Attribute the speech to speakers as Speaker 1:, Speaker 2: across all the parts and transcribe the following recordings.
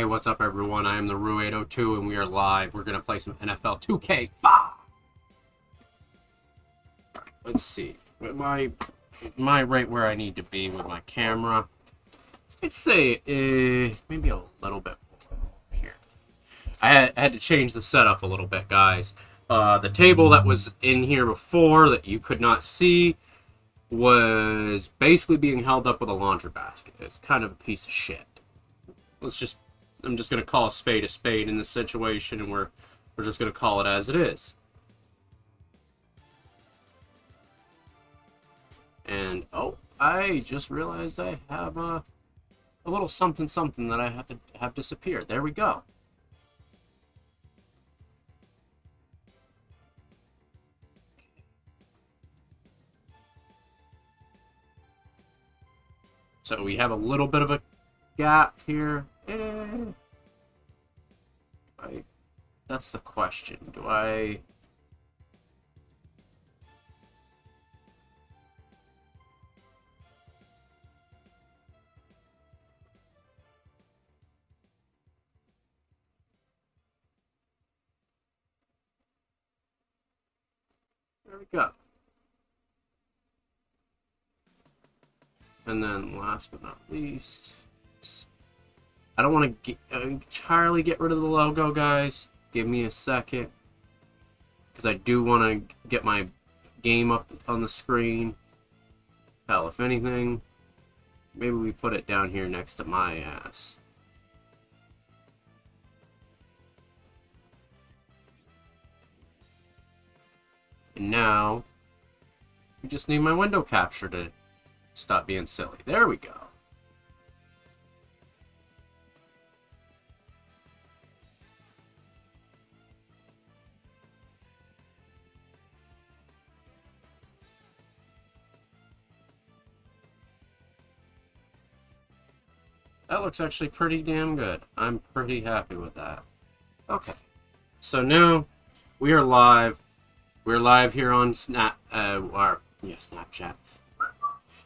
Speaker 1: Hey, what's up, everyone? I am theroo802, and we are live. We're going to play some NFL 2K5. Let's see. Am I right where I need to be with my camera? I'd say maybe a little bit over here. I had to change the setup a little bit, guys. The table that was in here before that you could not see was basically being held up with a laundry basket. It's kind of a piece of shit. I'm just going to call a spade in this situation, and we're just going to call it as it is. And, oh, I just realized I have a little something that I have to have disappear. There we go. So we have a little bit of a gap here. That's the question. Do I... There we go. And then last but not least, I don't want to entirely get rid of the logo, guys. Give me a second, because I do want to get my game up on the screen. Hell, if anything, maybe we put it down here next to my ass. And now, we just need my window capture to stop being silly. There we go. That looks actually pretty damn good. I'm pretty happy with that. Okay. So now, we are live. We're live here on Snapchat.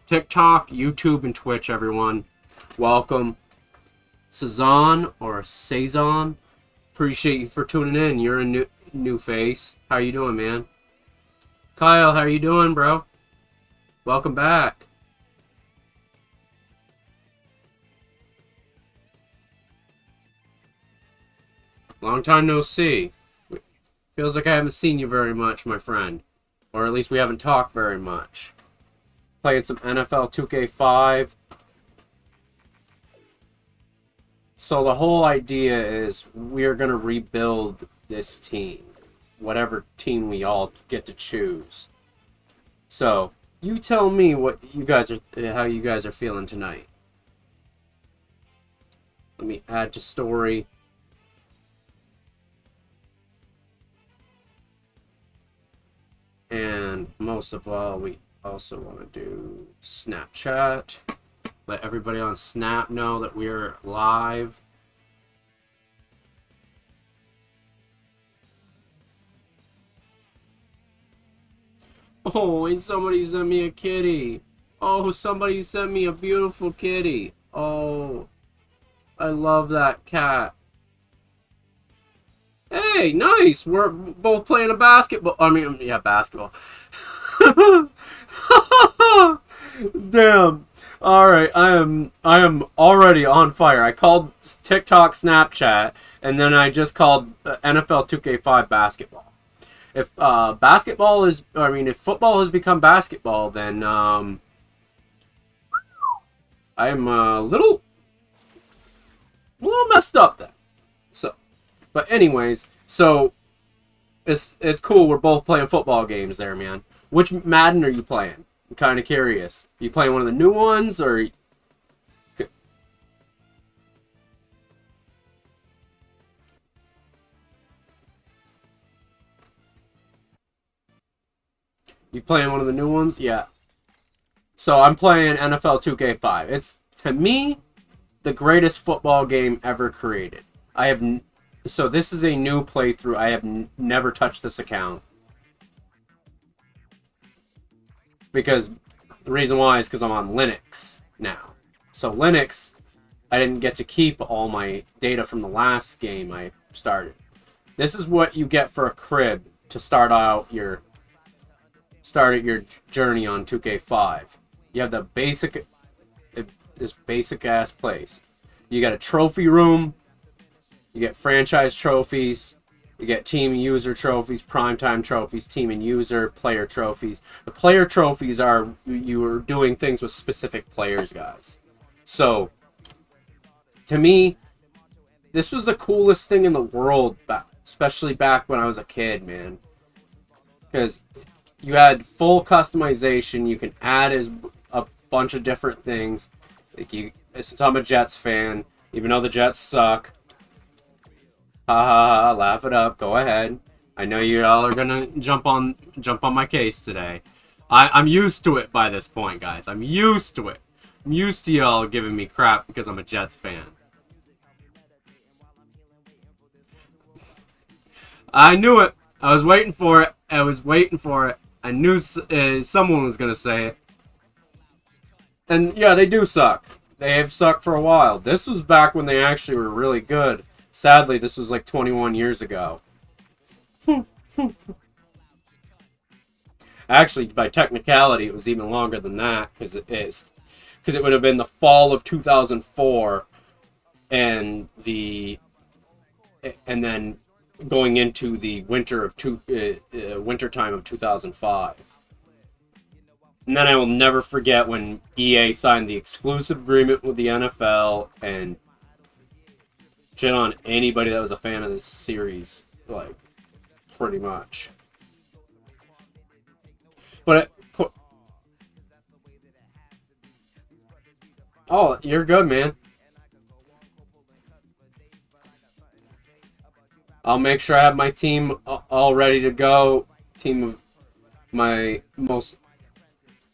Speaker 1: TikTok, YouTube, and Twitch, everyone. Welcome. Cezanne, or Cezanne, appreciate you for tuning in. You're a new face. How you doing, man? Kyle, how you doing, bro? Welcome back. Long time no see. Feels like I haven't seen you very much, my friend. Or at least we haven't talked very much. Playing some NFL 2K5. So the whole idea is we're going to rebuild this team. Whatever team we all get to choose. So, you tell me what you guys are, how you guys are feeling tonight. Let me add to story. And most of all, we also want to do Snapchat. Let everybody on Snap know that we're live. Oh, and somebody sent me a kitty. Oh, somebody sent me a beautiful kitty. Oh, I love that cat. Hey, nice. We're both playing a basketball. I mean, yeah, basketball. Damn. All right, I am already on fire. I called TikTok Snapchat, and then I just called NFL 2K5 basketball. If if football has become basketball, then I am a little messed up then. So. But anyways, so it's cool. We're both playing football games there, man. Which Madden are you playing? I'm kind of curious. You playing one of the new ones, or you playing one of the new ones? Yeah. So I'm playing NFL 2K5. It's, to me, the greatest football game ever created. So this is a new playthrough. I have never touched this account. Because the reason why is because I'm on Linux now. So Linux I didn't get to keep all my data from the last game I started. This is what you get for a crib to start your journey on 2K5. You have the basic, this basic ass place. You got a trophy room. You get franchise trophies. You get team and user trophies, primetime trophies, team and user, player trophies. The player trophies are you are doing things with specific players, guys. So, to me, this was the coolest thing in the world, especially back when I was a kid, man. Because you had full customization. You can add a bunch of different things. Like since I'm a Jets fan, even though the Jets suck, ha ha ha, laugh it up. Go ahead. I know you all are gonna jump on my case today. I'm used to it by this point, guys. I'm used to it. I'm used to y'all giving me crap because I'm a Jets fan. I knew it. I was waiting for it. I was waiting for it. I knew someone was gonna say it. And yeah, they do suck. They have sucked for a while. This was back when they actually were really good. Sadly, this was like 21 years ago. Actually, by technicality, it was even longer than that because it would have been the fall of 2004 and then going into the winter time of 2005. And then I will never forget when EA signed the exclusive agreement with the NFL and shit on anybody that was a fan of this series, like, pretty much. But oh, you're good, man. I'll make sure I have my team all ready to go. Team of my most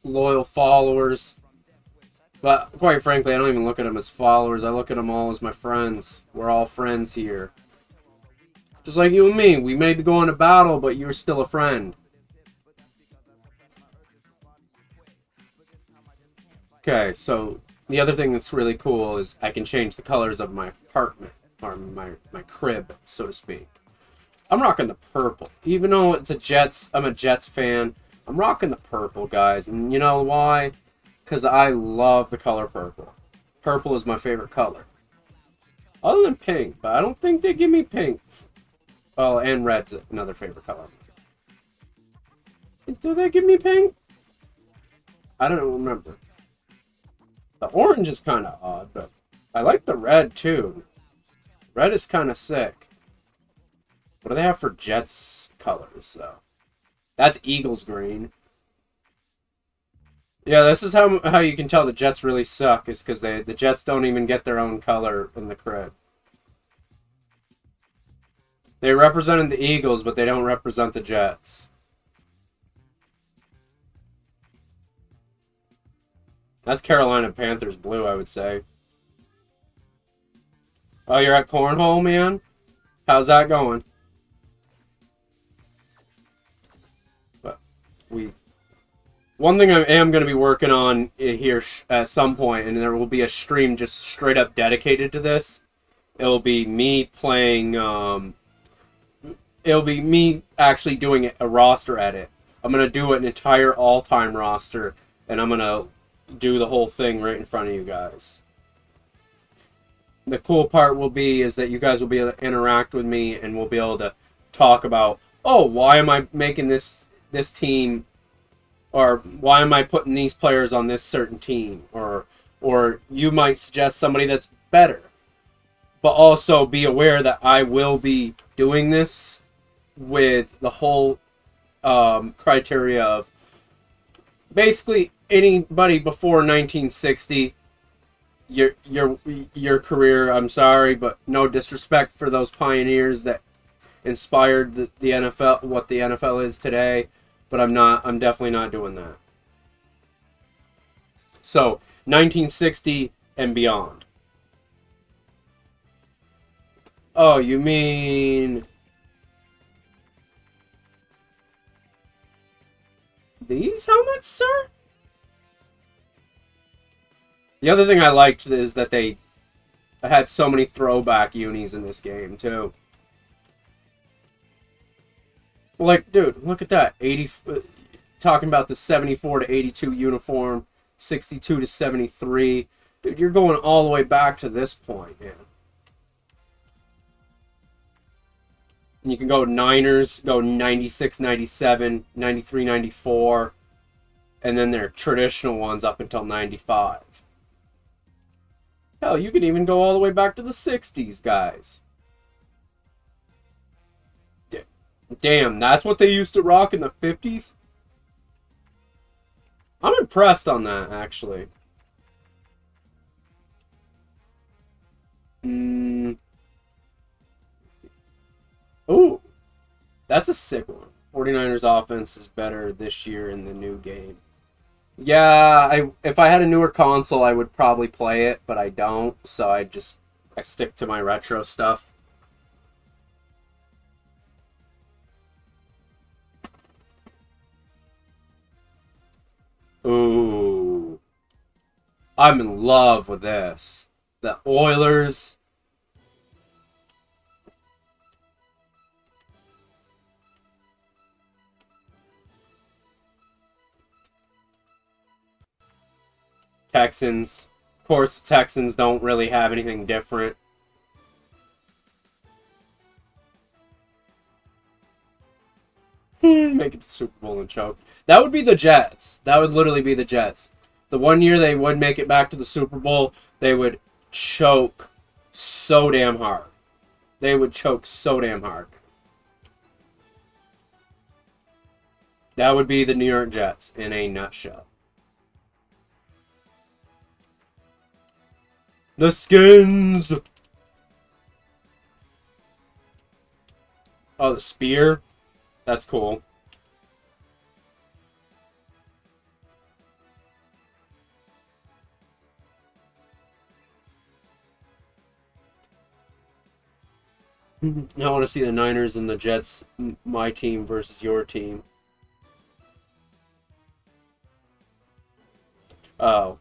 Speaker 1: loyal followers. But quite frankly, I don't even look at them as followers. I look at them all as my friends. We're all friends here. Just like you and me. We may be going to battle, but you're still a friend. Okay, so the other thing that's really cool is I can change the colors of my apartment. Or my crib, so to speak. I'm rocking the purple. Even though I'm a Jets fan, I'm rocking the purple, guys. And you know why? Because I love the color purple. Purple is my favorite color. Other than pink, but I don't think they give me pink. Oh, and red's another favorite color. Do they give me pink? I don't remember. The orange is kind of odd, but I like the red too. Red is kind of sick. What do they have for Jets colors, though? That's Eagles green. Yeah, this is how you can tell the Jets really suck, is because the Jets don't even get their own color in the crib. They represented the Eagles, but they don't represent the Jets. That's Carolina Panthers blue, I would say. Oh, you're at Cornhole, man? How's that going? But one thing I am going to be working on here at some point, and there will be a stream just straight up dedicated to this. It'll be me playing, it'll be me actually doing a roster edit. I'm going to do an entire all-time roster, and I'm going to do the whole thing right in front of you guys. The cool part will be is that you guys will be able to interact with me and we'll be able to talk about, oh, why am I making this team, or why am I putting these players on this certain team, or you might suggest somebody that's better. But also be aware that I will be doing this with the whole criteria of basically anybody before 1960. Your career, I'm sorry, but no disrespect for those pioneers that inspired the NFL, what the NFL is today, but I'm definitely not doing that. So, 1960 and beyond. Oh, you mean these helmets, sir? The other thing I liked is that they I had so many throwback unis in this game, too. Like, dude, look at that. Talking about the 74 to 82 uniform, 62 to 73. Dude, you're going all the way back to this point, man. And you can go Niners, go 96, 97, 93, 94, and then their traditional ones up until 95. Hell, you can even go all the way back to the 60s, guys. Damn, that's what they used to rock in the 50s? I'm impressed on that, actually. Ooh, that's a sick one. 49ers offense is better this year in the new game. Yeah, if I had a newer console, I would probably play it, but I don't, so I stick to my retro stuff. Ooh. I'm in love with this. The Oilers. Texans. Of course, the Texans don't really have anything different. Make it to the Super Bowl and choke. That would be the Jets. That would literally be the Jets. The one year they would make it back to the Super Bowl, they would choke so damn hard. They would choke so damn hard. That would be the New York Jets in a nutshell. The Skins! Oh, the spear? That's cool. I want to see the Niners and the Jets, my team versus your team. Oh.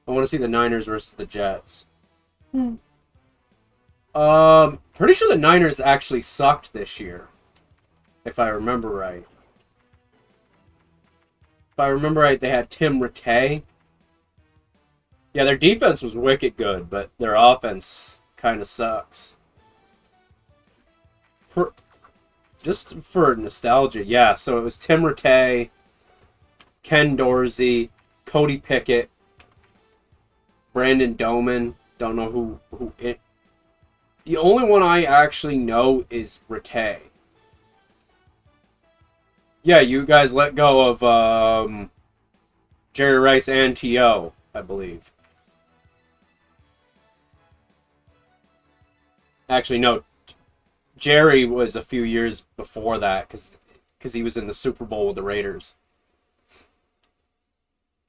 Speaker 1: I want to see the Niners versus the Jets. Pretty sure the Niners actually sucked this year. If I remember right. If I remember right, they had Tim Rattay. Yeah, their defense was wicked good, but their offense kind of sucks. Just for nostalgia, yeah. So it was Tim Rattay, Ken Dorsey, Cody Pickett, Brandon Doman. Don't know who it. The only one I actually know is Rattay. Yeah, you guys let go of Jerry Rice and T.O., I believe. Actually, no. Jerry was a few years before that because he was in the Super Bowl with the Raiders.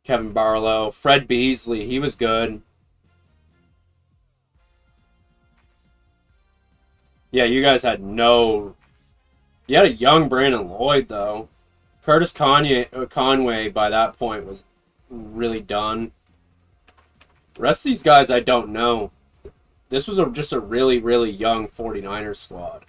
Speaker 1: Kevin Barlow, Fred Beasley, he was good. Yeah, you guys had no... You had a young Brandon Lloyd, though. Curtis Conway, by that point, was really done. The rest of these guys, I don't know. This was just a really, really young 49ers squad.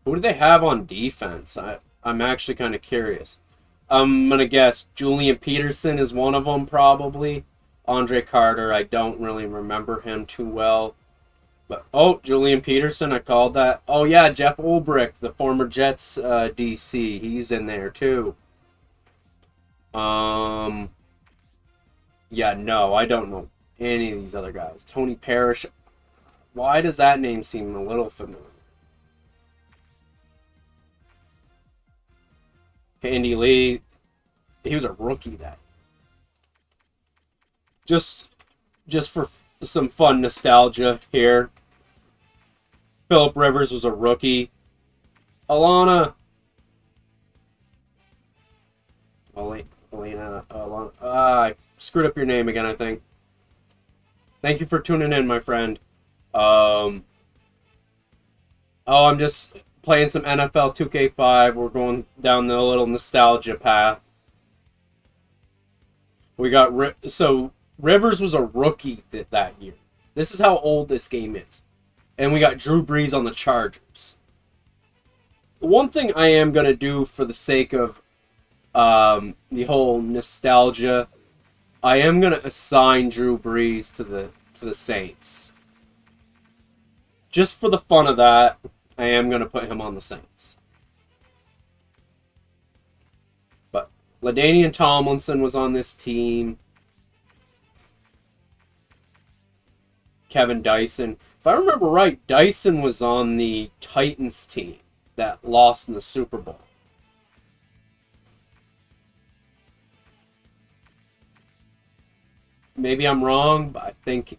Speaker 1: Who do they have on defense? I'm actually kind of curious. I'm going to guess Julian Peterson is one of them, probably. Andre Carter, I don't really remember him too well. But, oh, Julian Peterson, I called that. Oh, yeah, Jeff Ulbrich, the former Jets DC. He's in there, too. Yeah, no, I don't know any of these other guys. Tony Parrish. Why does that name seem a little familiar? Andy Lee. He was a rookie that. Just for some fun nostalgia here. Phillip Rivers was a rookie. Alana. Alana. I screwed up your name again, I think. Thank you for tuning in, my friend. I'm just playing some NFL 2K5. We're going down the little nostalgia path. We got so Rivers was a rookie that year. This is how old this game is. And we got Drew Brees on the Chargers. The one thing I am going to do for the sake of the whole nostalgia, I am going to assign Drew Brees to the Saints. Just for the fun of that, I am going to put him on the Saints. But LaDainian Tomlinson was on this team. Kevin Dyson. If I remember right, Dyson was on the Titans team that lost in the Super Bowl. Maybe I'm wrong, but I think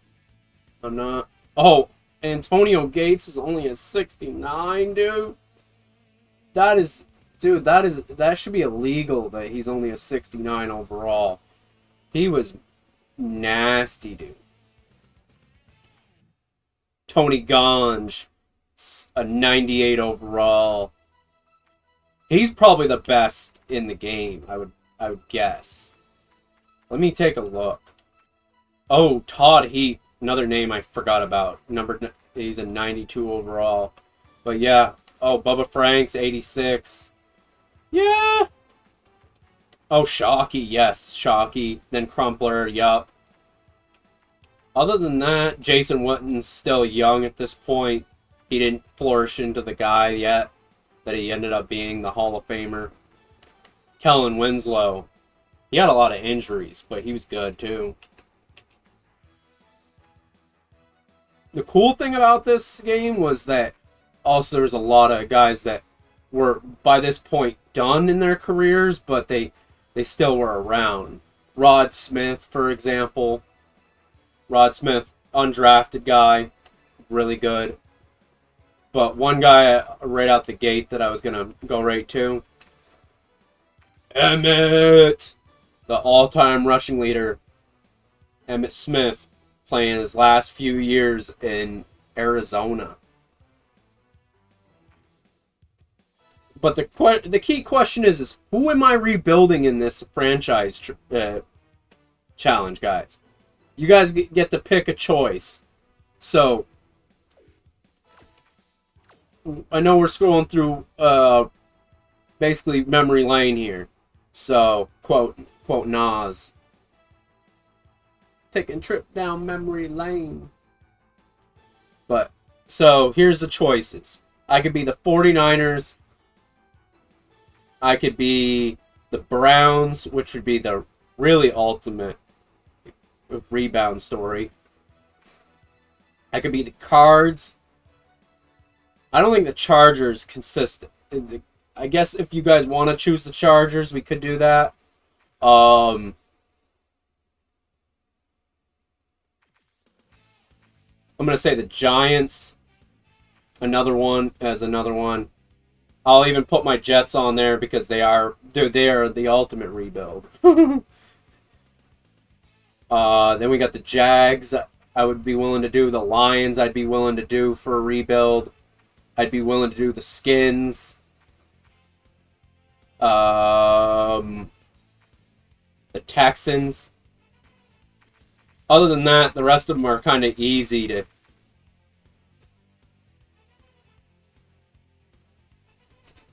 Speaker 1: I'm not. Oh, Antonio Gates is only a 69, dude. That should be illegal that he's only a 69 overall. He was nasty, dude. Tony Gonge, a 98 overall. He's probably the best in the game, I would guess. Let me take a look. Oh, Todd Heap, another name I forgot about. He's a 92 overall. But yeah, oh, Bubba Franks, 86. Yeah. Oh, Shockey, yes, Shockey. Then Crumpler, yup. Other than that, Jason Witten's still young at this point. He didn't flourish into the guy yet that he ended up being, the Hall of Famer. Kellen Winslow. He had a lot of injuries, but he was good too. The cool thing about this game was that also there's a lot of guys that were, by this point, done in their careers, but they still were around. Rod Smith, for example. Rod Smith, undrafted guy, really good. But one guy right out the gate that I was going to go right to, Emmett, the all-time rushing leader, Emmitt Smith, playing his last few years in Arizona. But the key question is who am I rebuilding in this franchise challenge, guys? You guys get to pick a choice. So, I know we're scrolling through basically memory lane here. So, quote Nas. Taking a trip down memory lane. But, so, here's the choices. I could be the 49ers. I could be the Browns, which would be the really ultimate rebound story. I could be the Cards. I don't think the Chargers consist. I guess if you guys want to choose the Chargers, we could do that. I'm gonna say the Giants. Another one. I'll even put my Jets on there because they are the ultimate rebuild. Then we got the Jags. I would be willing to do the Lions. I'd be willing to do for a rebuild. I'd be willing to do the Skins. The Texans. Other than that, the rest of them are kind of easy to.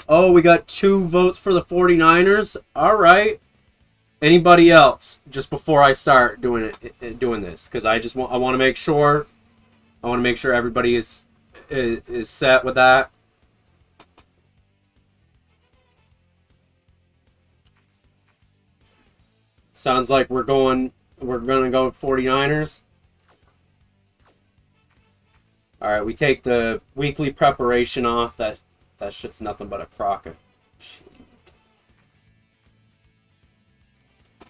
Speaker 1: Oh, we got 2 votes for the 49ers. All right. Anybody else? Just before I start doing this, because I want to make sure. I want to make sure everybody is set with that. Sounds like we're gonna go 49ers. All right, we take the weekly preparation off. That shit's nothing but a crock of shit.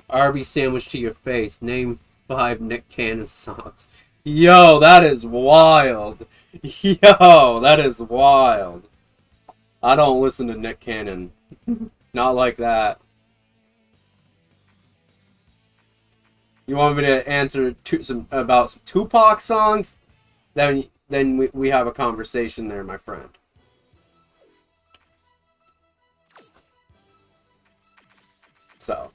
Speaker 1: Arby's sandwich to your face. Name 5 Nick Cannon songs. Yo, that is wild. Yo, that is wild. I don't listen to Nick Cannon. Not like that. You want me to answer about some Tupac songs? Then we have a conversation there, my friend. So,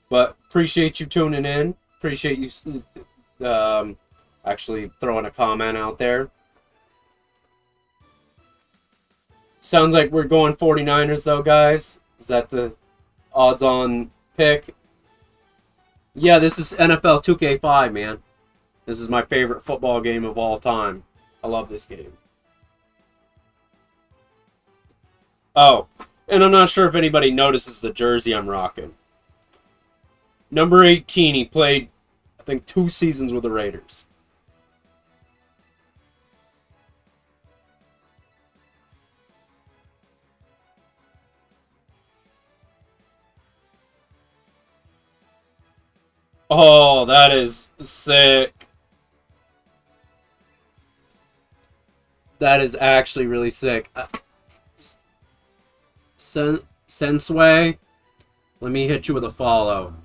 Speaker 1: but appreciate you tuning in. Appreciate you actually throwing a comment out there. Sounds like we're going 49ers, though, guys. Is that the odds-on pick? Yeah, this is NFL 2K5, man. This is my favorite football game of all time. I love this game. Oh, and I'm not sure if anybody notices the jersey I'm rocking. Number 18, he played, I think, 2 seasons with the Raiders. Oh, that is sick. That is actually really sick. Sensei, let me hit you with a follow.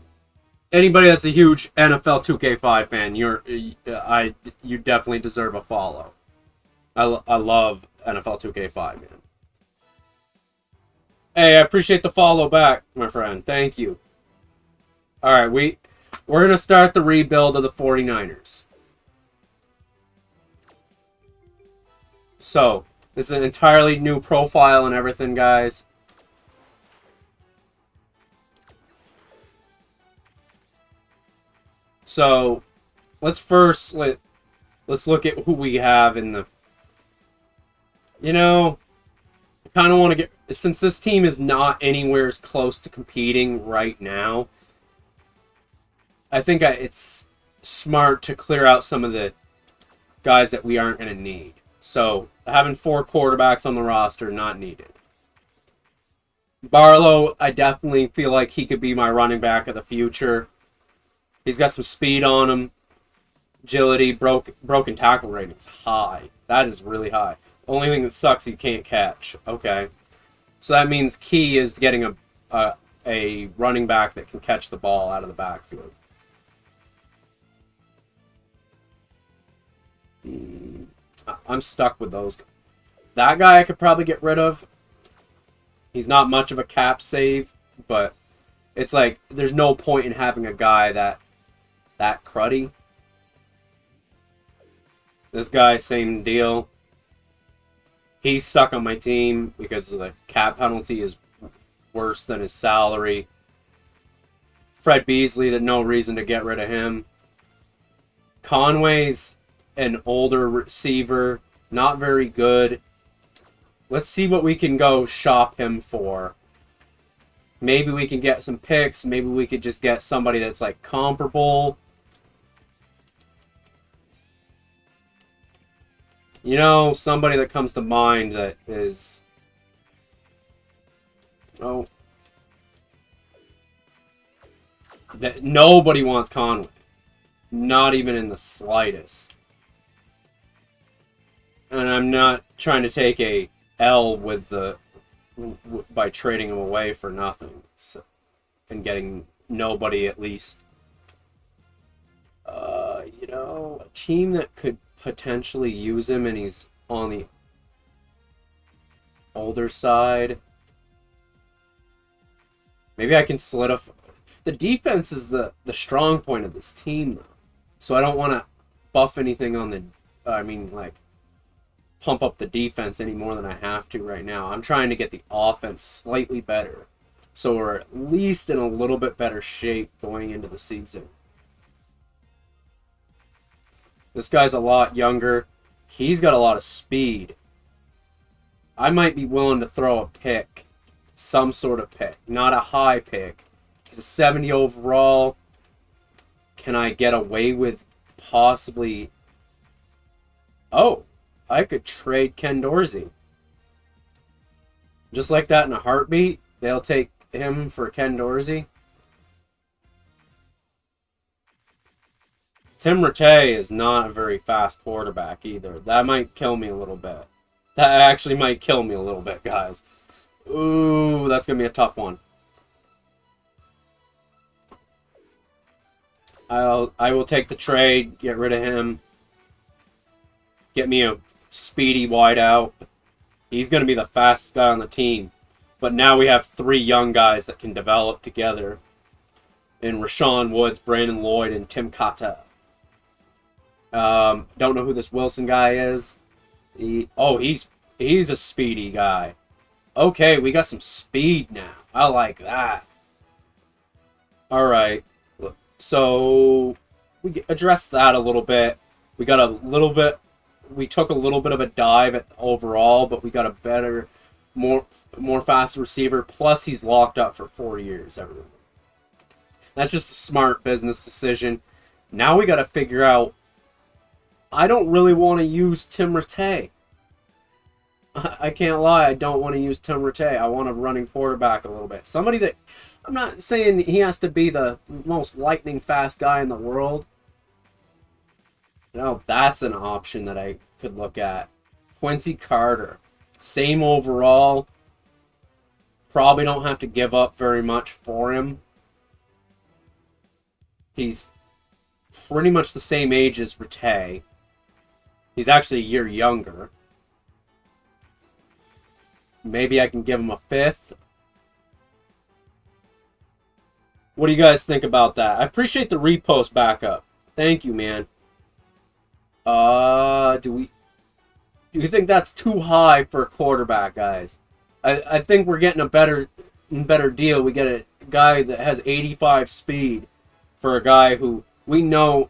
Speaker 1: Anybody that's a huge NFL 2K5 fan, you definitely deserve a follow. I love NFL 2K5, man. Hey, I appreciate the follow back, my friend. Thank you. All right, we're going to start the rebuild of the 49ers. So, this is an entirely new profile and everything, guys. So, let's look at who we have in the... You know, I kind of want to get... Since this team is not anywhere as close to competing right now, I think it's smart to clear out some of the guys that we aren't going to need. So, having 4 quarterbacks on the roster, not needed. Barlow, I definitely feel like he could be my running back of the future. He's got some speed on him. Agility, broken tackle rating is high. That is really high. Only thing that sucks, he can't catch. Okay. So that means key is getting a running back that can catch the ball out of the backfield. I'm stuck with those. That guy I could probably get rid of. He's not much of a cap save, but it's like there's no point in having a guy that cruddy. This guy, same deal. He's stuck on my team because the cap penalty is worse than his salary. Fred Beasley, there's no reason to get rid of him. Conway's an older receiver, not very good. Let's see what we can go shop him for. Maybe we can get some picks. Maybe we could just get somebody that's like comparable. You know, somebody that comes to mind that is... Oh. That nobody wants Conway. Not even in the slightest. And I'm not trying to take a L with by trading him away for nothing. So, and getting nobody at least... you know, a team that could potentially use him and he's on the older side. Maybe I can solidify. The defense is the strong point of this team, though. So I don't want to buff anything on the... I mean, like, pump up the defense any more than I have to right now. I'm trying to get the offense slightly better. So we're at least in a little bit better shape going into the season. This guy's a lot younger. He's got a lot of speed. I might be willing to throw a pick. Some sort of pick. Not a high pick. He's a 70 overall. Can I get away with possibly... Oh, I could trade Ken Dorsey. Just like that in a heartbeat. They'll take him for Ken Dorsey. Tim Rattay is not a very fast quarterback either. That might kill me a little bit. That actually might kill me a little bit, guys. Ooh, that's going to be a tough one. I will take the trade, get rid of him. Get me a speedy wideout. He's going to be the fastest guy on the team. But now we have 3 young guys that can develop together. and Rashawn Woods, Brandon Lloyd, and Tim Kata. Don't know who this Wilson guy is. He's a speedy guy. Okay, we got some speed now. I like that. All right. So we addressed that a little bit. We got a little bit. We took a little bit of a dive at overall, but we got a better, more fast receiver. Plus, he's locked up for 4 years. Everyone. That's just a smart business decision. Now we got to figure out. I don't really want to use Tim Rattay. I can't lie. I don't want to use Tim Rattay. I want a running quarterback a little bit. Somebody that, I'm not saying he has to be the most lightning fast guy in the world. No, that's an option that I could look at. Quincy Carter. Same overall. Probably don't have to give up very much for him. He's pretty much the same age as Rattay. He's actually a year younger. Maybe I can give him a 5th. What do you guys think about that? I appreciate the repost backup. Thank you, man. Do you think that's too high for a quarterback, guys? I think we're getting a better deal. We get a guy that has 85 speed for a guy who we know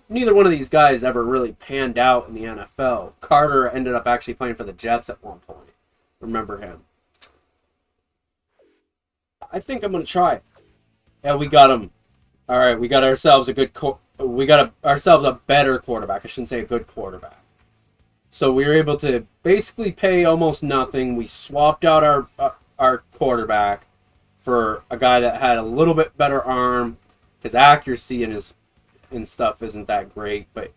Speaker 1: neither one of these guys ever really panned out in the NFL. Carter ended up actually playing for the Jets at one point. Remember him. I think I'm going to try it. Yeah, we got him. All right, we got ourselves a better quarterback. I shouldn't say a good quarterback. So we were able to basically pay almost nothing. We swapped out our quarterback for a guy that had a little bit better arm. His accuracy and stuff isn't that great, but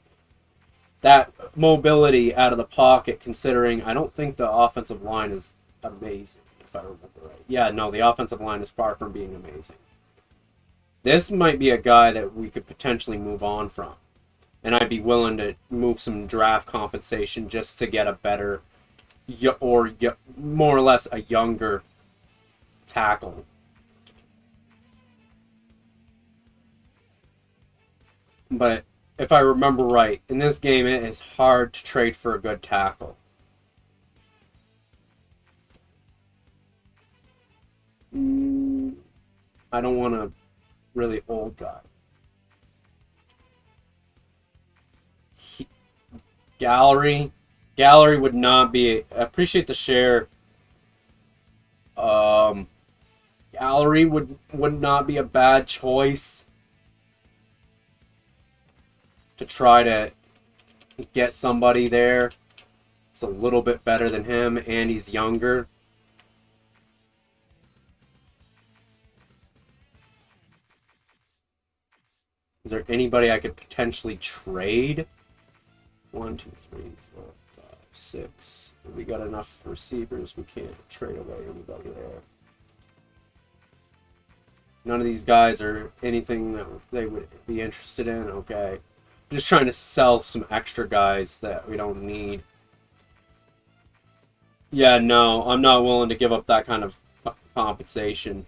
Speaker 1: that mobility out of the pocket, considering I don't think the offensive line is amazing, if I remember right. Yeah, no, the offensive line is far from being amazing. This might be a guy that we could potentially move on from. And I'd be willing to move some draft compensation just to get a better, or more or less a younger tackle. But if I remember right, in this game it is hard to trade for a good tackle. I don't want a really old guy. Gallery would not be. I appreciate the share. Gallery would not be a bad choice to try to get somebody there. It's a little bit better than him, and he's younger. Is there anybody I could potentially trade? 1, 2, 3, 4, 5, 6. We got enough receivers. We can't trade away anybody there. None of these guys are anything that they would be interested in. Okay. Just trying to sell some extra guys that we don't need. Yeah, no, I'm not willing to give up that kind of compensation.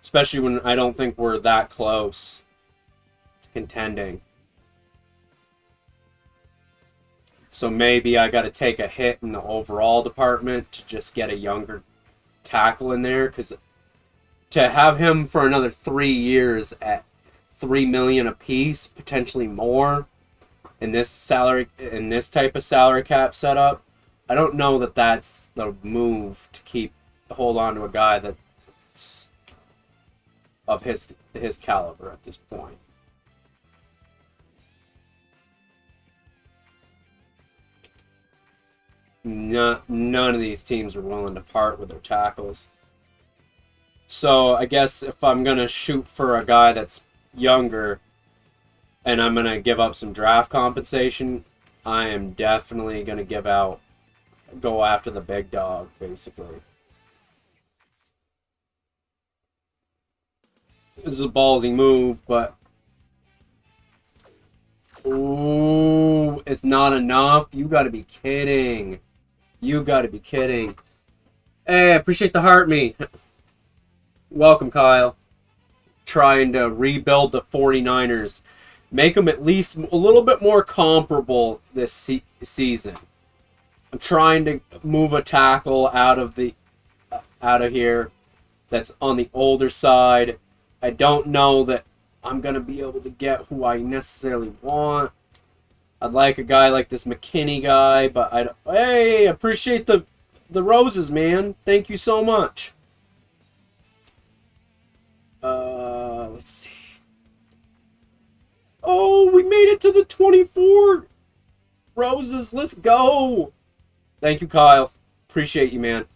Speaker 1: Especially when I don't think we're that close to contending. So maybe I got to take a hit in the overall department to just get a younger tackle in there. Because to have him for another 3 years at $3 million a piece, potentially more, in this type of salary cap setup, I don't know that that's the move to hold on to a guy that's of his caliber at this point. None of these teams are willing to part with their tackles. So I guess if I'm going to shoot for a guy that's younger and I'm going to give up some draft compensation, I am definitely going to go after the big dog, basically. This is a ballsy move, but ooh, it's not enough. You got to be kidding. You got to be kidding. Hey, I appreciate the heart me. Welcome, Kyle. trying to rebuild the 49ers, make them at least a little bit more comparable this season. I'm trying to move a tackle out of here that's on the older side. I don't know that I'm going to be able to get who I necessarily want. I'd like a guy like this McKinney guy, but hey, appreciate the roses, man. Thank you so much. Let's see. Oh, we made it to the 24 roses. Let's go. Thank you, Kyle. Appreciate you, man.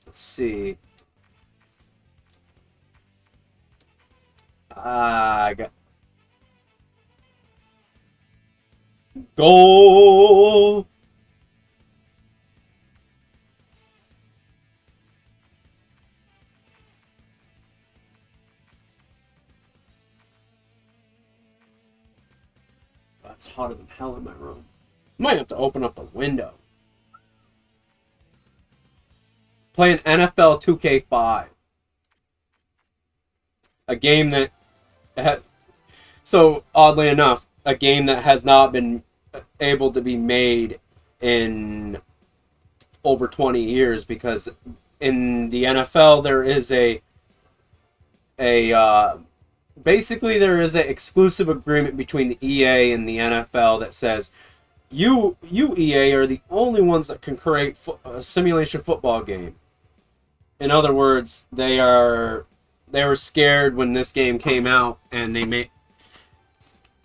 Speaker 1: Let's see. I got goal. God, it's hotter than hell in my room. Might have to open up the window. Playing NFL 2K5. A game that so oddly enough, a game that has not been able to be made in over 20 years, because in the NFL there is basically there is an exclusive agreement between the EA and the NFL that says you EA are the only ones that can create a simulation football game. In other words, they were scared when this game came out, and they made.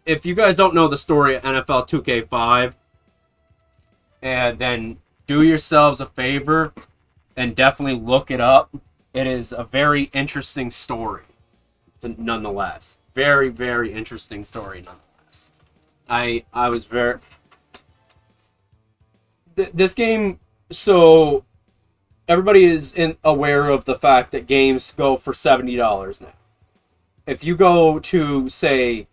Speaker 1: If you guys don't know the story of NFL 2K5, and then do yourselves a favor and definitely look it up. It is a very interesting story, nonetheless. Very, very interesting story, nonetheless. I was very. This game, so. Everybody is aware of the fact that games go for $70 now. If you go to, say,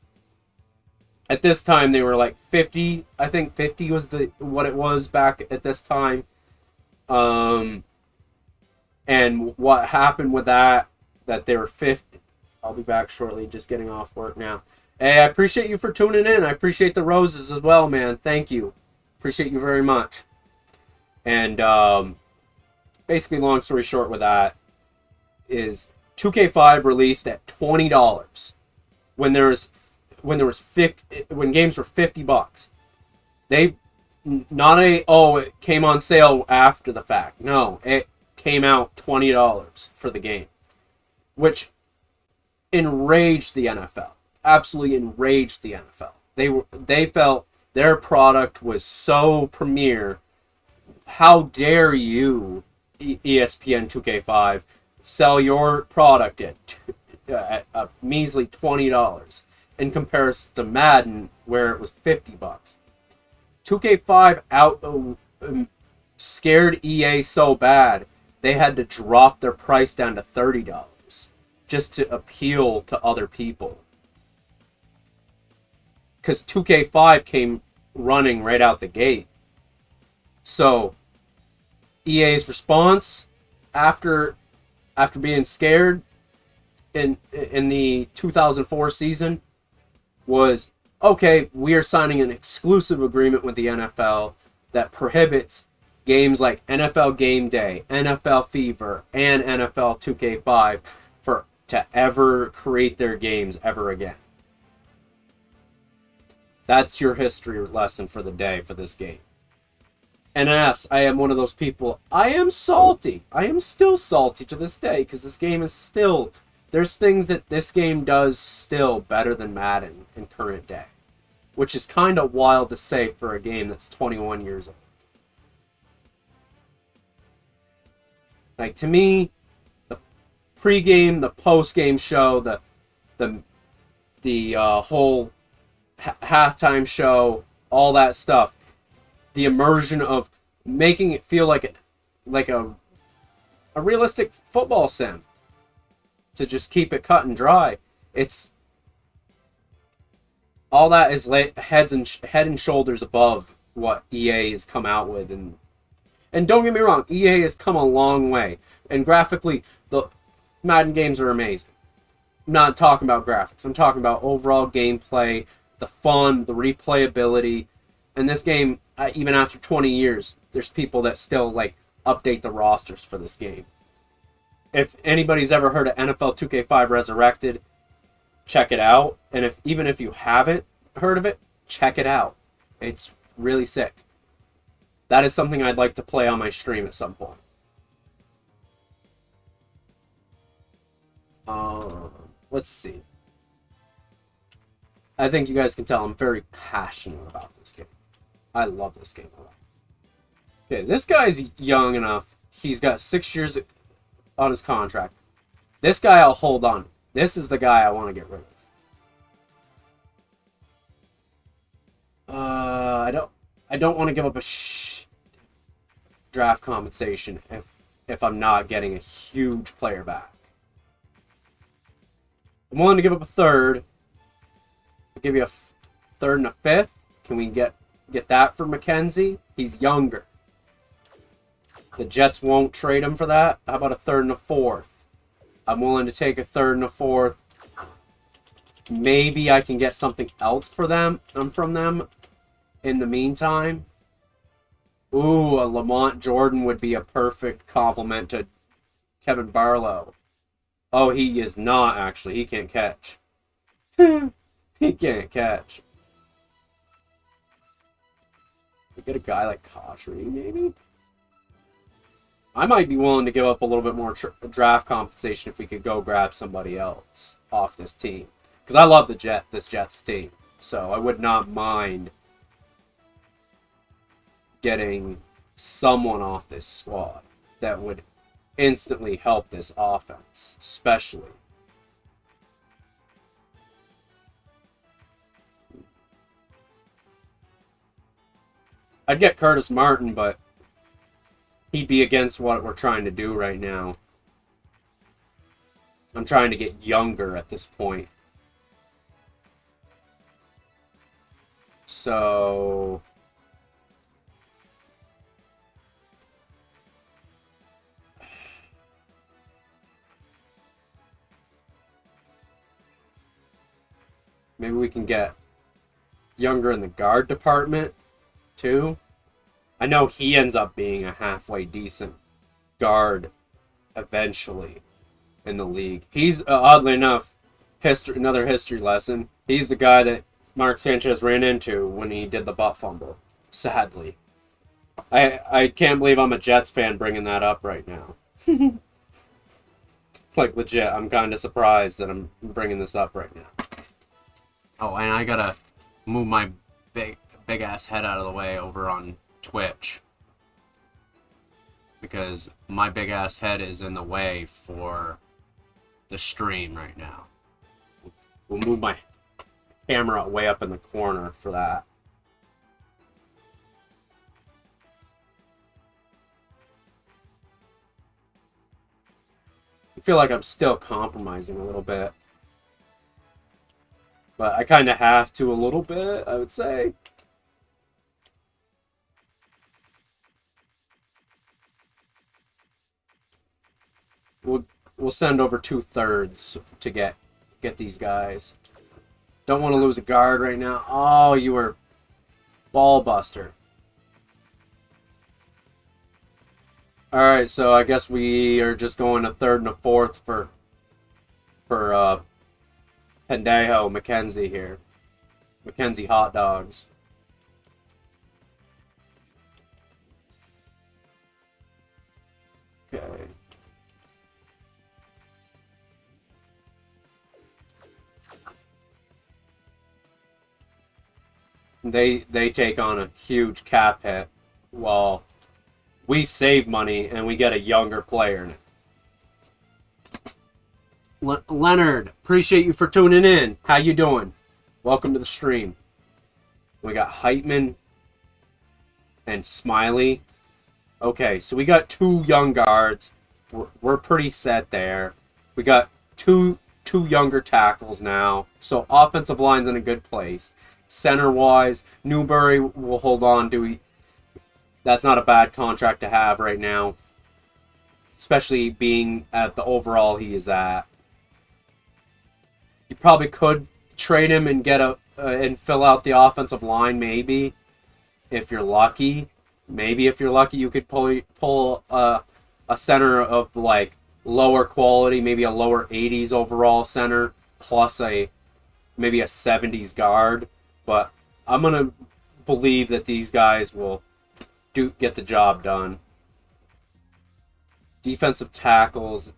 Speaker 1: at this time they were like 50. I think 50 was what it was back at this time. And what happened with that they were 50. I'll be back shortly, just getting off work now. Hey, I appreciate you for tuning in. I appreciate the roses as well, man. Thank you. Appreciate you very much. And, basically, long story short with that is 2K5 released at $20 when games were $50. It came on sale after the fact. No, it came out $20 for the game, which enraged the NFL. Absolutely enraged the NFL. They felt their product was so premier. How dare you, ESPN 2K5, sell your product at a measly $20 in comparison to Madden, where it was $50. 2K5 scared EA so bad they had to drop their price down to $30 just to appeal to other people. Because 2K5 came running right out the gate. So EA's response after being scared in the 2004 season was, okay, we are signing an exclusive agreement with the NFL that prohibits games like NFL Game Day, NFL Fever, and NFL 2K5 to ever create their games ever again. That's your history lesson for the day for this game. And yes, I am one of those people. I am salty. I am still salty to this day, because this game is still... There's things that this game does still better than Madden in current day. Which is kind of wild to say for a game that's 21 years old. Like, to me, the pregame, the postgame show, the whole halftime show, all that stuff, the immersion of making it feel like a realistic football sim, to just keep it cut and dry. It's all that is head and shoulders above what EA has come out with, and And don't get me wrong, EA has come a long way. And graphically, the Madden games are amazing. I'm not talking about graphics. I'm talking about overall gameplay, the fun, the replayability. And this game, even after 20 years, there's people that still like update the rosters for this game. If anybody's ever heard of NFL 2K5 Resurrected, check it out. And even if you haven't heard of it, check it out. It's really sick. That is something I'd like to play on my stream at some point. Let's see. I think you guys can tell I'm very passionate about this game. I love this game a lot. Okay, this guy's young enough. He's got 6 years on his contract. This guy I'll hold on. This is the guy I want to get rid of. I don't want to give up a draft compensation if I'm not getting a huge player back. I'm willing to give up a third. I'll give you a third and a fifth. Can we get that for McKenzie? He's younger. The Jets won't trade him for that. How about a third and a fourth? I'm willing to take a third and a fourth. Maybe I can get something else for them from them in the meantime. Ooh, a Lamont Jordan would be a perfect complement to Kevin Barlow. Oh, he is not, actually. He can't catch. He can't catch. We get a guy like Kotchery, maybe? I might be willing to give up a little bit more draft compensation if we could go grab somebody else off this team. Because I love this Jets team. So I would not mind getting someone off this squad that would instantly help this offense, especially. I'd get Curtis Martin, but he'd be against what we're trying to do right now. I'm trying to get younger at this point. So maybe we can get younger in the guard department, too. I know he ends up being a halfway decent guard eventually in the league. He's, oddly enough, another history lesson. He's the guy that Mark Sanchez ran into when he did the butt fumble, sadly. I can't believe I'm a Jets fan bringing that up right now. Like, legit, I'm kind of surprised that I'm bringing this up right now. Oh, and I gotta move my big ass head out of the way over on Twitch, because my big ass head is in the way for the stream right now. We'll move my camera way up in the corner for that. I feel like I'm still compromising a little bit, but I kind of have to a little bit, I would say. We'll send over 2/3 to get these guys. Don't want to lose a guard right now. Oh, you were ball buster. All right, so I guess we are just going a third and a fourth for Pendejo McKenzie here. McKenzie hot dogs. Okay. They take on a huge cap hit while we save money and we get a younger player. Leonard, appreciate you for tuning in. How you doing? Welcome to the stream. We got Heitman and Smiley. Okay, so we got 2 young guards. We're pretty set there. We got two younger tackles now. So offensive line's in a good place. Center-wise, Newberry will hold on to that's not a bad contract to have right now, especially being at the overall he is at. You probably could trade him and get and fill out the offensive line, maybe if you're lucky. Maybe if you're lucky, you could pull a center of like lower quality, maybe a lower 80s overall center plus maybe a 70s guard. But I'm gonna believe that these guys will get the job done. Defensive tackles,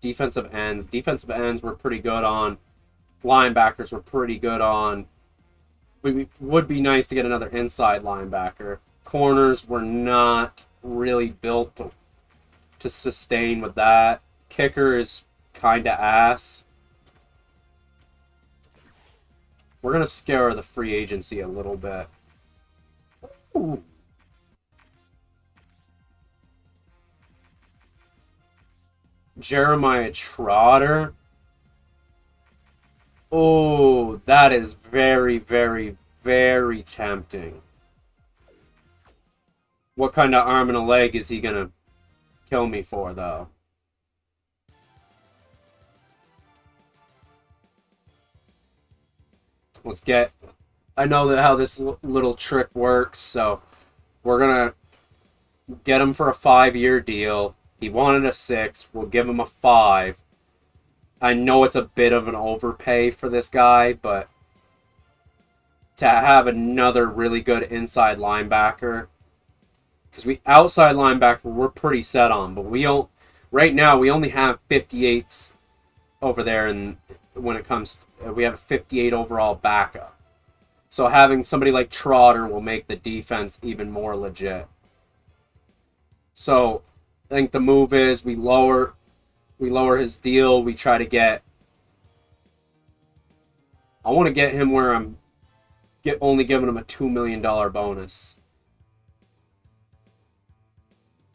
Speaker 1: defensive ends. Defensive ends were pretty good on. Linebackers were pretty good on. It would be nice to get another inside linebacker. Corners were not really built to sustain with that. Kicker is kind of ass. We're going to scare the free agency a little bit. Ooh. Jeremiah Trotter. Oh, that is very, very, very tempting. What kind of arm and a leg is he going to kill me for, though? Let's get... I know that how this little trick works, so we're going to get him for a 5-year deal. He wanted a 6. We'll give him a 5. I know it's a bit of an overpay for this guy, but to have another really good inside linebacker, because outside linebacker we're pretty set on, but right now we only have 58s over there, and when it comes we have a 58 overall backup. So having somebody like Trotter will make the defense even more legit. So I think the move is we lower his deal. We try to get... I want to get him where I'm only giving him a $2 million bonus.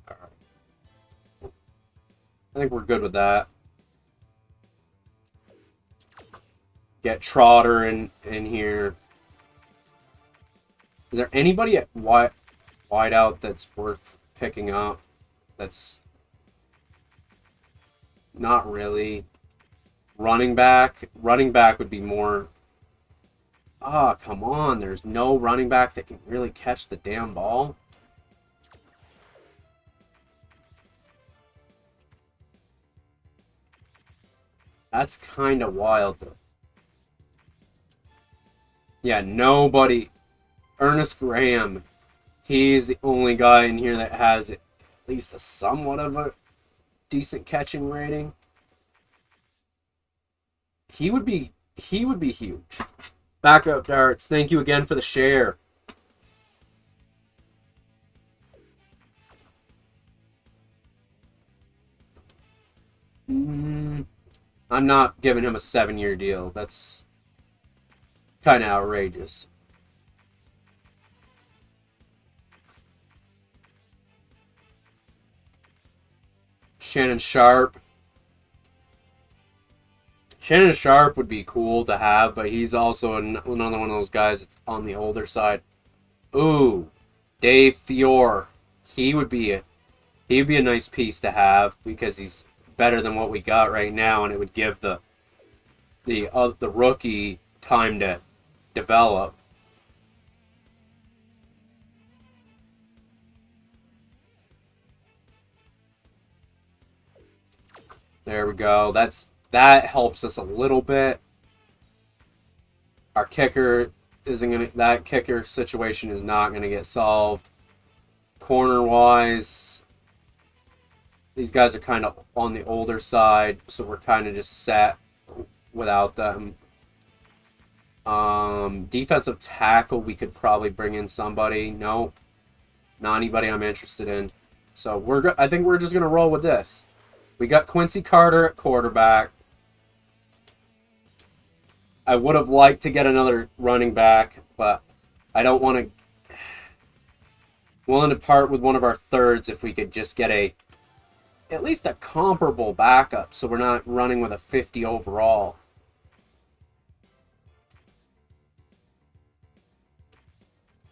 Speaker 1: All right. I think we're good with that. Get Trotter in here. Is there anybody at wide out that's worth picking up? That's not really. Running back would be more. Ah, come on. There's no running back that can really catch the damn ball. That's kind of wild, though. Yeah, nobody. Ernest Graham. He's the only guy in here that has at least a somewhat of a decent catching rating. He would be huge. Backup darts. Thank you again for the share. I'm not giving him a 7-year deal. That's kind of outrageous. Shannon Sharp. Shannon Sharp would be cool to have, but he's also another one of those guys that's on the older side. Ooh, Dave Fiore. He would be a nice piece to have because he's better than what we got right now, and it would give the rookie time to develop. There we go. That helps us a little bit. Our kicker that kicker situation is not gonna get solved. Corner wise, these guys are kind of on the older side, so we're kind of just set without them. Defensive tackle, we could probably bring in somebody. No, not anybody I'm interested in. So I think we're just gonna roll with this. We got Quincy Carter at quarterback. I would have liked to get another running back, but I don't want to... Willing to part with one of our thirds if we could just get at least a comparable backup so we're not running with a 50 overall.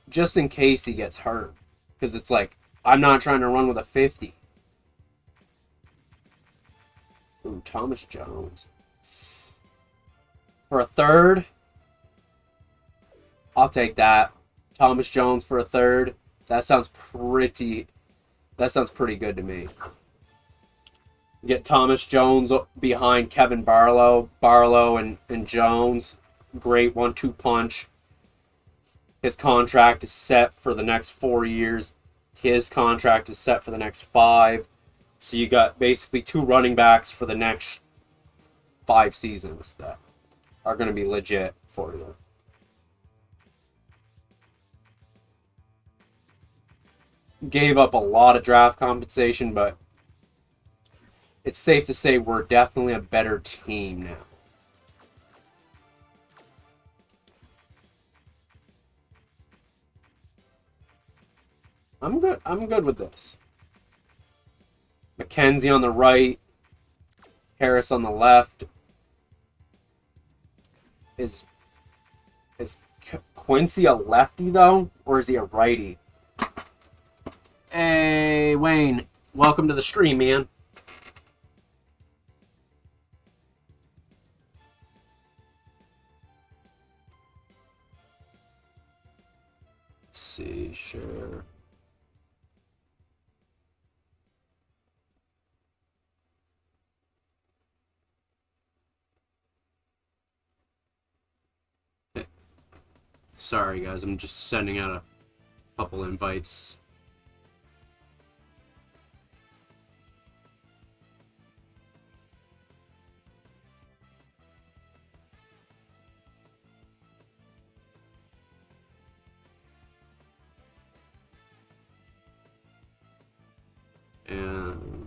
Speaker 1: Just in case he gets hurt. Because it's like, I'm not trying to run with a 50. Ooh, Thomas Jones. For a third, I'll take that. Thomas Jones for a third. That sounds pretty good to me. Get Thomas Jones behind Kevin Barlow and Jones. Great 1-2 punch. His contract is set for the next 4 years. His contract is set for the next 5. So you got basically 2 running backs for the next 5 seasons that are going to be legit for you. Gave up a lot of draft compensation, but it's safe to say we're definitely a better team now. I'm good with this. McKenzie on the right, Harris on the left. Is Quincy a lefty though, or is he a righty? Hey Wayne, welcome to the stream, man. Let's see, sure. Sorry guys, I'm just sending out a couple invites. And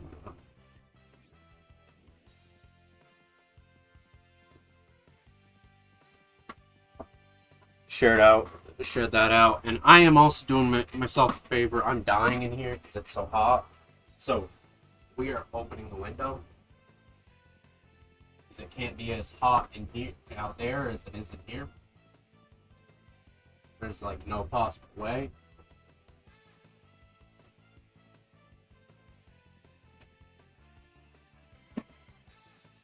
Speaker 1: shared that out, and I am also doing myself a favor. I'm dying in here because it's so hot, so we are opening the window because it can't be as hot in here out there as it is in here. There's like no possible way.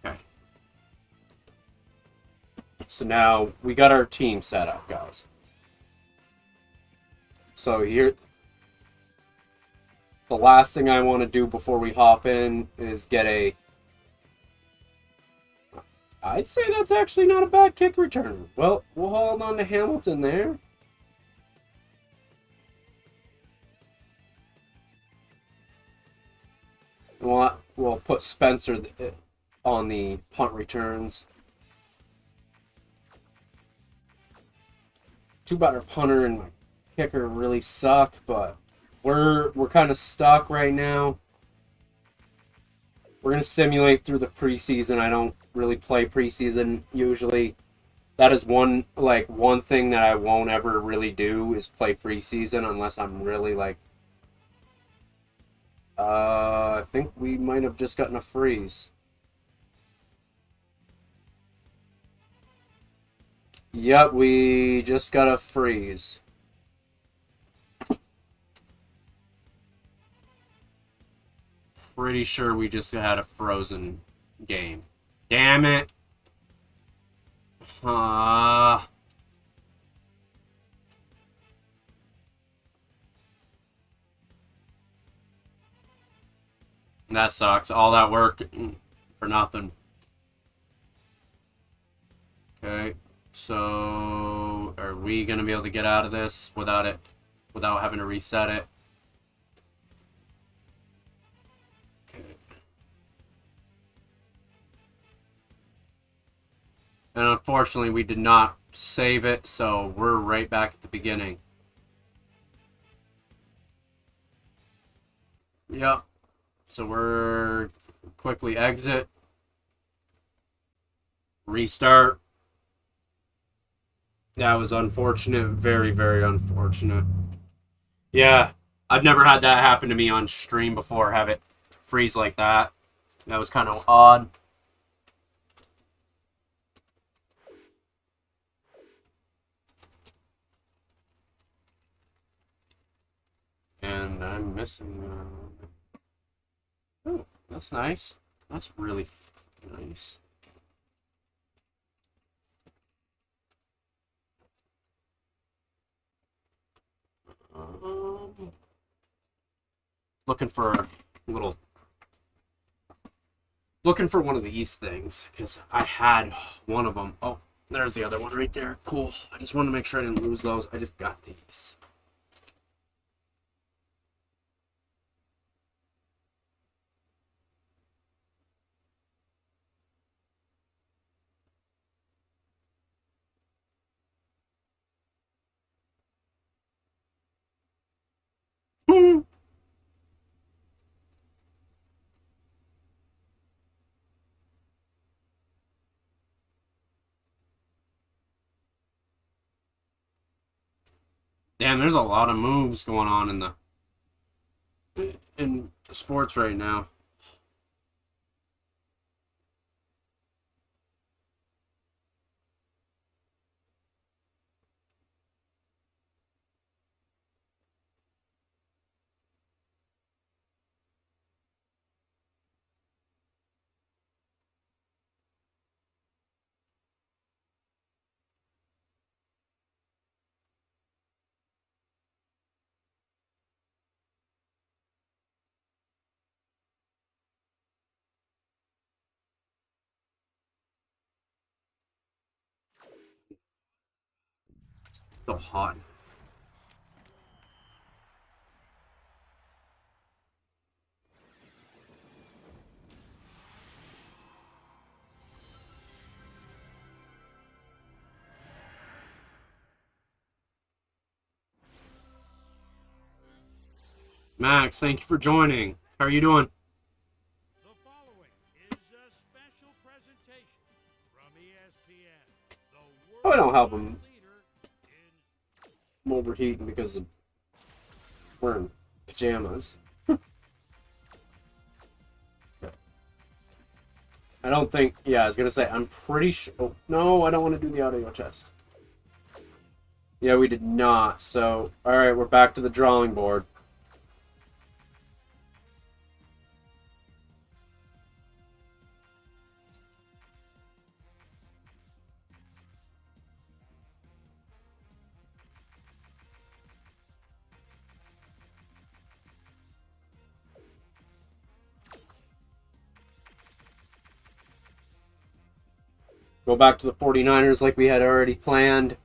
Speaker 1: Okay. So now we got our team set up, guys. So here, the last thing I want to do before we hop in is get a... I'd say that's actually not a bad kick returner. Well, we'll hold on to Hamilton there. We'll put Spencer on the punt returns. Too bad our punter and my kicker really suck, but we're kind of stuck right now. We're gonna simulate through the preseason. I don't really play preseason usually. That is one thing that I won't ever really do is play preseason unless I'm really like. I think we might have just gotten a freeze. Yep, we just got a freeze. Pretty sure we just had a frozen game. Damn it. That sucks. All that work for nothing. Okay. So, are we going to be able to get out of this without having to reset it? Okay. And unfortunately, we did not save it, so we're right back at the beginning. Yep. So we're quickly exit. Restart. That was unfortunate. Very, very unfortunate. Yeah, I've never had that happen to me on stream before, have it freeze like that. That was kind of odd. And I'm missing. Oh, that's nice. That's really nice. Um, looking for a little. Looking for one of these things because I had one of them. Oh, there's the other one right there. Cool. I just wanted to make sure I didn't lose those. I just got these. Damn, there's a lot of moves going on in sports right now. So hot. Max, thank you for joining. How are you doing?
Speaker 2: The following is a special presentation from ESPN. The
Speaker 1: Oh, I don't help
Speaker 2: worldwide
Speaker 1: him.
Speaker 2: leader in
Speaker 1: I'm overheating because of wearing pajamas. I don't think. Yeah, I was gonna say. I'm pretty sure. Oh, no, I don't want to do the audio test. Yeah, we did not. So, all right, we're back to the drawing board. Go back to the 49ers like we had already planned.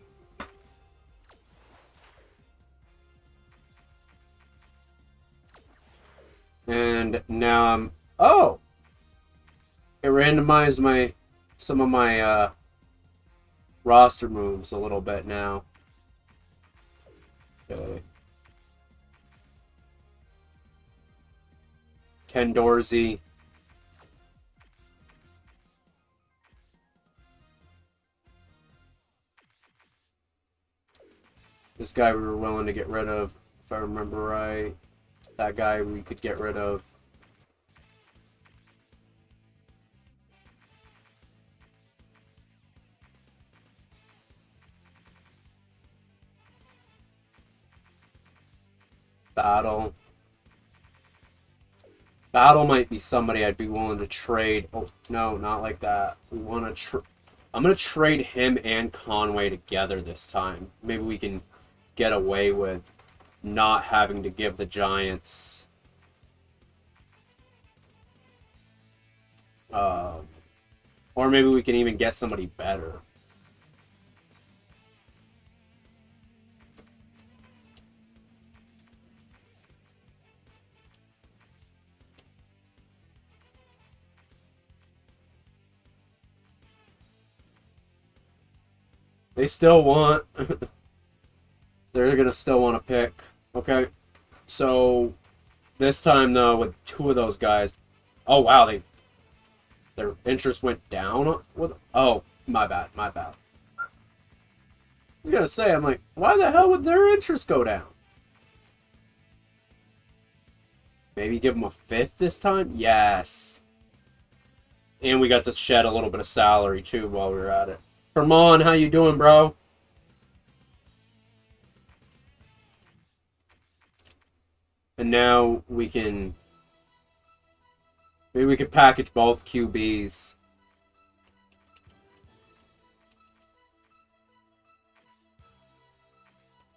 Speaker 1: And now I'm. Oh! It randomized some of my roster moves a little bit now. Okay. Ken Dorsey. This guy we were willing to get rid of, if I remember right. That guy we could get rid of. Battle. Battle might be somebody I'd be willing to trade. Oh, no, not like that. We want to I'm going to trade him and Conway together this time. Maybe we can get away with not having to give the Giants or maybe we can even get somebody better. They still want they're going to still want to pick. Okay. So this time though with two of those guys, oh wow, their interest went down with. Oh, my bad, my bad. I'm gonna say, I'm like, why the hell would their interest go down? Maybe give them a fifth this time? Yes. And we got to shed a little bit of salary too while we were at it. Herman, how you doing, bro? And now we can... Maybe we could package both QBs.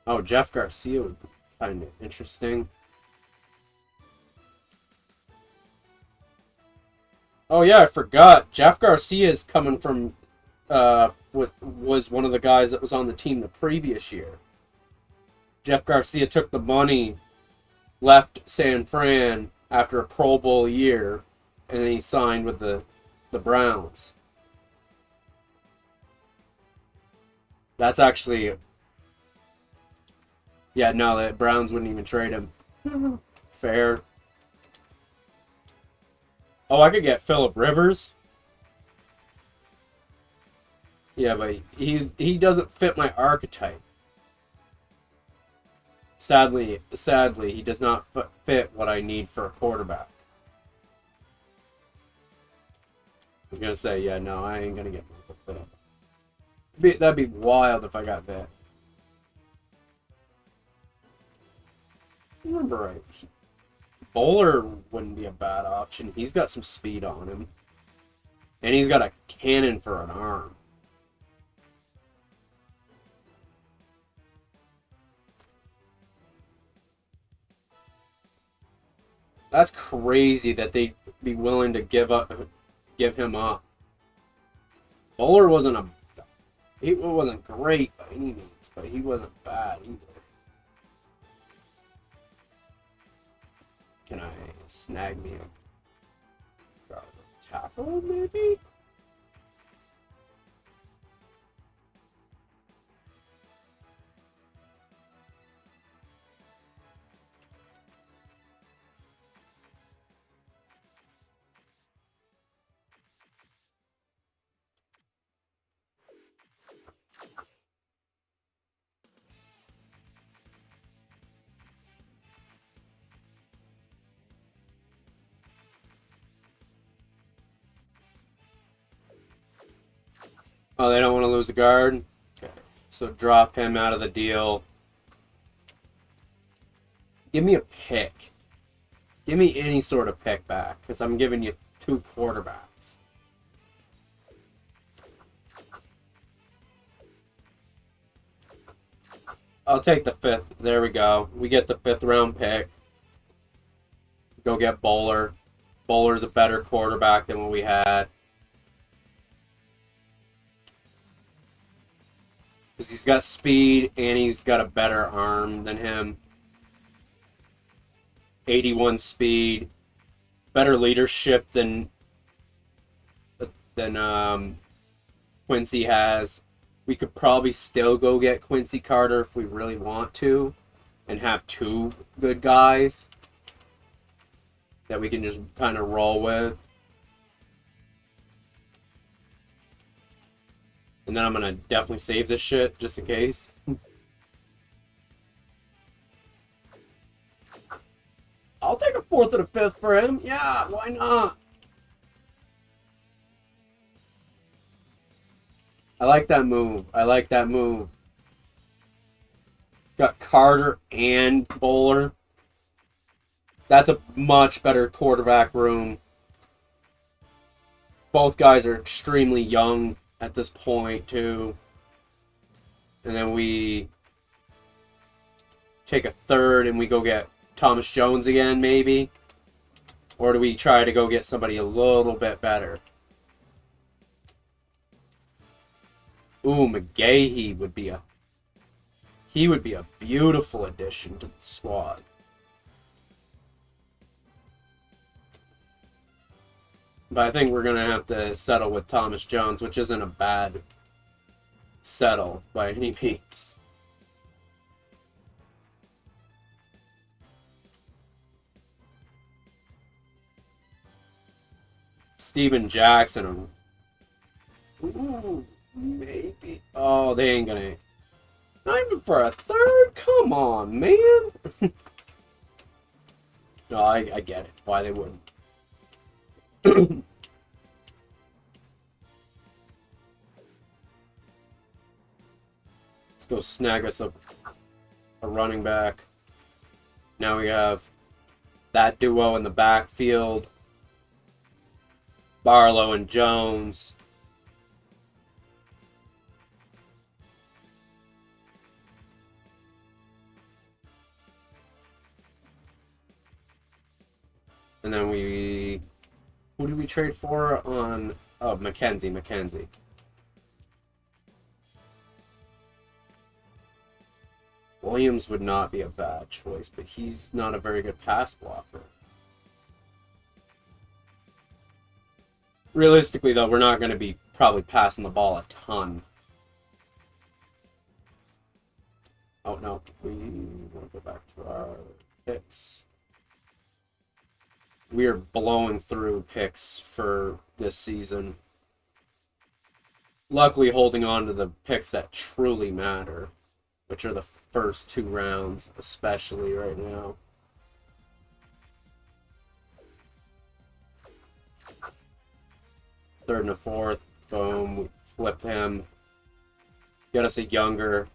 Speaker 1: Oh, Jeff Garcia would be kind of interesting. Oh yeah, I forgot. Jeff Garcia is coming from... was one of the guys that was on the team the previous year. Jeff Garcia took the money, left San Fran after a Pro Bowl year, and then he signed with the Browns. That's actually... Yeah, no, the Browns wouldn't even trade him. Fair. Oh, I could get Phillip Rivers. Yeah, but he doesn't fit my archetype. Sadly, he does not fit what I need for a quarterback. I was gonna say, yeah, no, I ain't gonna get Michael Vick. That'd be wild if I got Vick. Remember right, Bowler wouldn't be a bad option. He's got some speed on him, and he's got a cannon for an arm. That's crazy that they'd be willing to give him up. Bowler he wasn't great by any means, but he wasn't bad either. Can I snag me a tackle maybe? Oh, they don't want to lose a guard? Okay. So drop him out of the deal. Give me a pick. Give me any sort of pick back, because I'm giving you 2 quarterbacks. I'll take the 5th. There we go. We get the 5th round pick. Go get Bowler. Bowler's a better quarterback than what we had. Because he's got speed and he's got a better arm than him. 81 speed. Better leadership than Quincy has. We could probably still go get Quincy Carter if we really want to, and have 2 good guys that we can just kind of roll with. And then I'm going to definitely save this shit just in case. I'll take a 4th and a 5th for him. Yeah, why not? I like that move. I like that move. Got Carter and Bowler. That's a much better quarterback room. Both guys are extremely young at this point, too. And then we take a 3rd and we go get Thomas Jones again, maybe? Or do we try to go get somebody a little bit better? Ooh, McGahee would be a beautiful addition to the squad. But I think we're going to have to settle with Thomas Jones, which isn't a bad settle by any means. Steven Jackson. Ooh, maybe. Oh, they ain't gonna. Not even for a 3rd? Come on, man. No, I get it. Why they wouldn't. Let's go snag us a running back. Now we have that duo in the backfield, Barlow and Jones. And then who did we trade for on, oh, McKenzie. Williams would not be a bad choice, but he's not a very good pass blocker. Realistically, though, we're not going to be probably passing the ball a ton. Oh, no. We want to go back to our picks. We are blowing through picks for this season. Luckily, holding on to the picks that truly matter, which are the first 2 rounds, especially right now. Third and a fourth, boom, we flip him. Get us a younger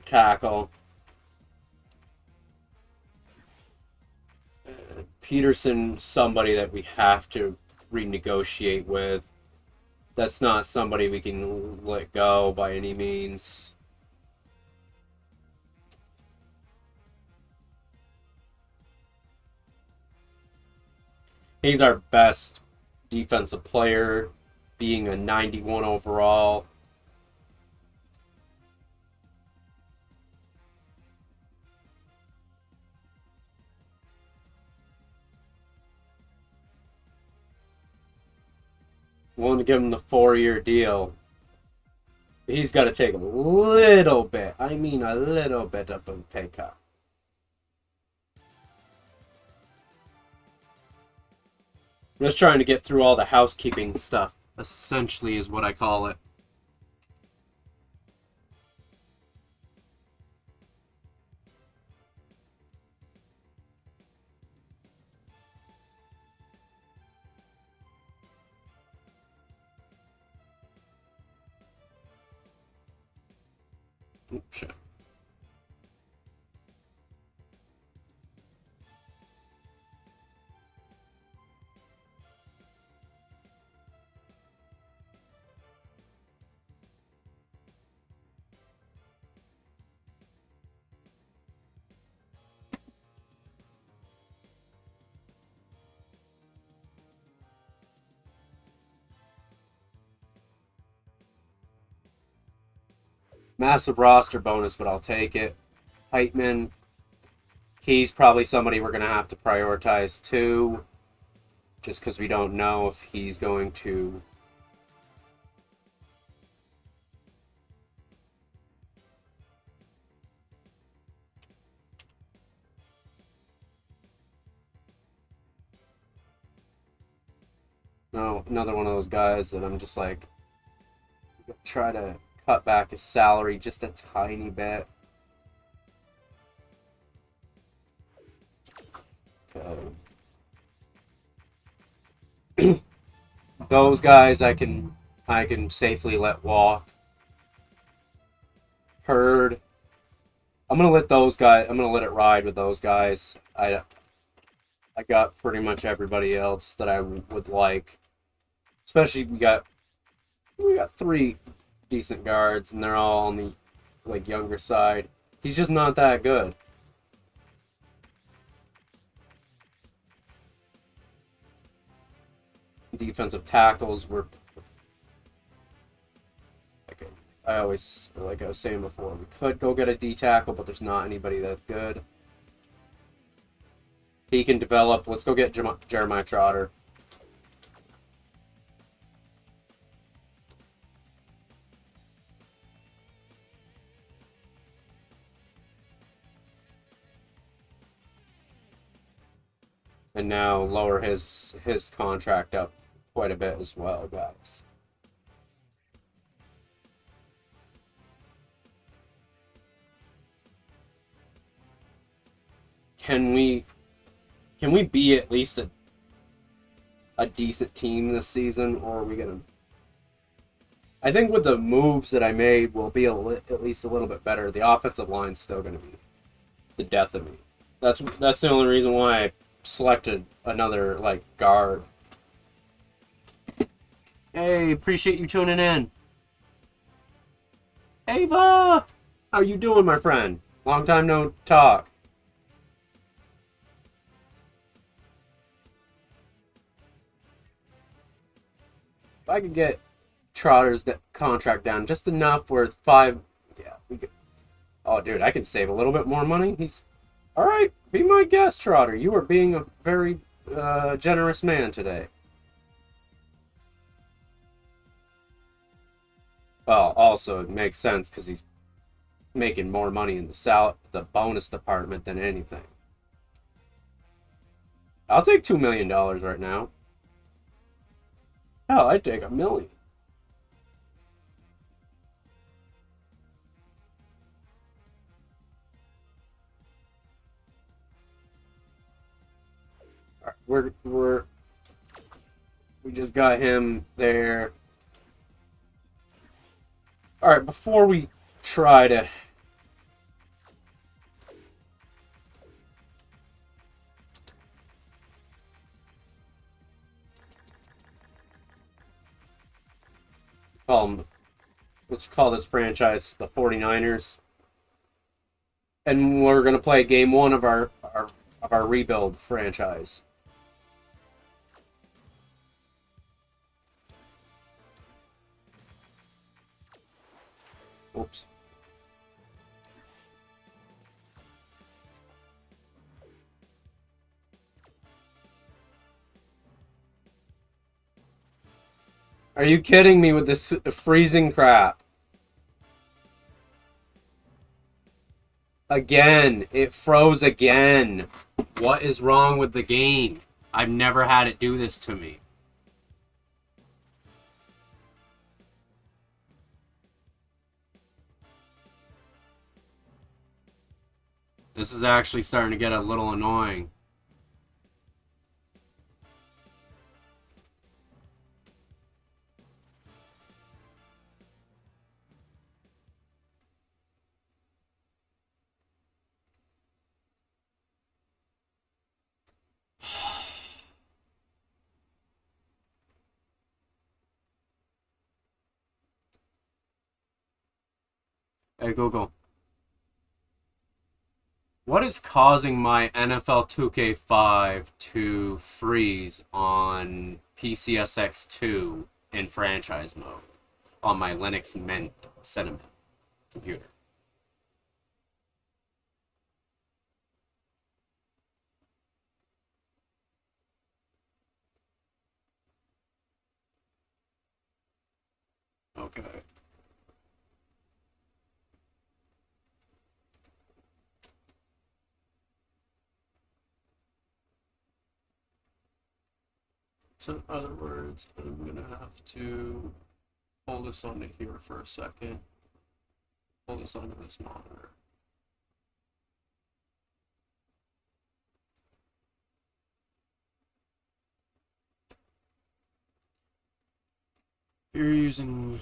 Speaker 1: tackle. Peterson, somebody that we have to renegotiate with. That's not somebody we can let go by any means. He's our best defensive player, being a 91 overall. Willing to give him the 4-year deal. He's got to take a little bit, I mean a little bit of a pay cut. I'm just trying to get through all the housekeeping stuff, essentially is what I call it. Oh, shit. Massive roster bonus, but I'll take it. Heitman, he's probably somebody we're going to have to prioritize too, just because we don't know if he's going to... No, another one of those guys that I'm just like, try to cut back his salary just a tiny bit. Okay. Those guys I can safely let walk. Hurd. I'm gonna let it ride with those guys. I got pretty much everybody else that I would like. Especially we got 3 decent guards, and they're all on the younger side. He's just not that good. Defensive tackles were, I was saying before, we could go get a D tackle, but there's not anybody that good. He can develop. Let's go get Jeremiah Trotter. And now lower his contract up quite a bit as well, guys. Can we be at least a decent team this season, or are we gonna... I think with the moves that I made, we'll be at least a little bit better. The offensive line's still gonna be the death of me. That's the only reason why I selected another, like, guard. Hey, appreciate you tuning in. Ava! How you doing, my friend? Long time no talk. If I could get Trotter's contract down just enough where it's 5... Yeah, we could... Oh, dude, I can save a little bit more money. He's... Alright, be my guest, Trotter. You are being a very generous man today. Well, also, it makes sense because he's making more money in the bonus department than anything. I'll take $2 million right now. Hell, I'd take $1 million. All right, we just got him there. All right, before we try to call them, let's call this franchise the 49ers. And we're going to play game 1 of our rebuild franchise. Oops. Are you kidding me with this freezing crap? Again, it froze again. What is wrong with the game? I've never had it do this to me. This is actually starting to get a little annoying. Hey, Google. What is causing my NFL 2K5 to freeze on PCSX2 in franchise mode on my Linux Mint Cinnamon computer? Okay. So in other words, I'm going to have to pull this onto here for a second. Pull this onto this monitor. You're using...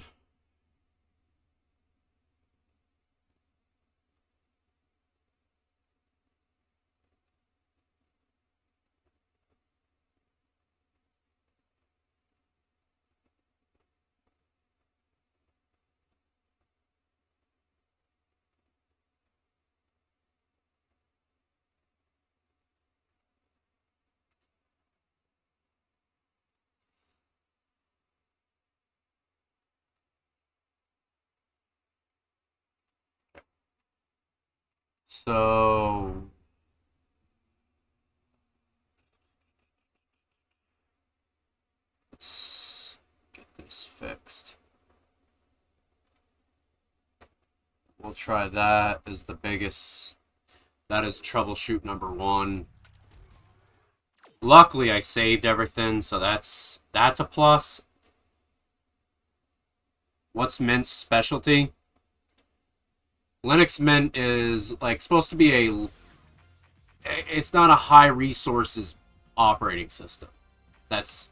Speaker 1: So... Let's get this fixed. We'll try that as the biggest. That is troubleshoot number 1. Luckily, I saved everything, so that's a plus. What's Mint's specialty? Linux Mint is like supposed to be a... It's not a high resources operating system. It's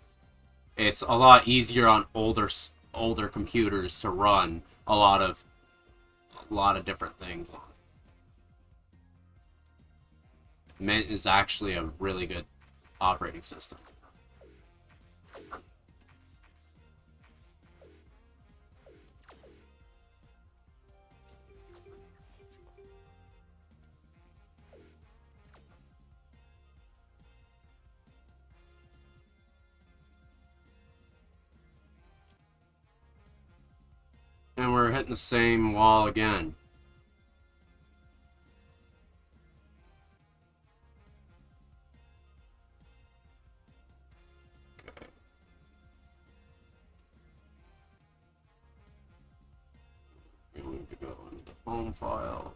Speaker 1: a lot easier on older computers to run a lot of different things on. Mint is actually a really good operating system. And we're hitting the same wall again. Okay. Going to go into the home file.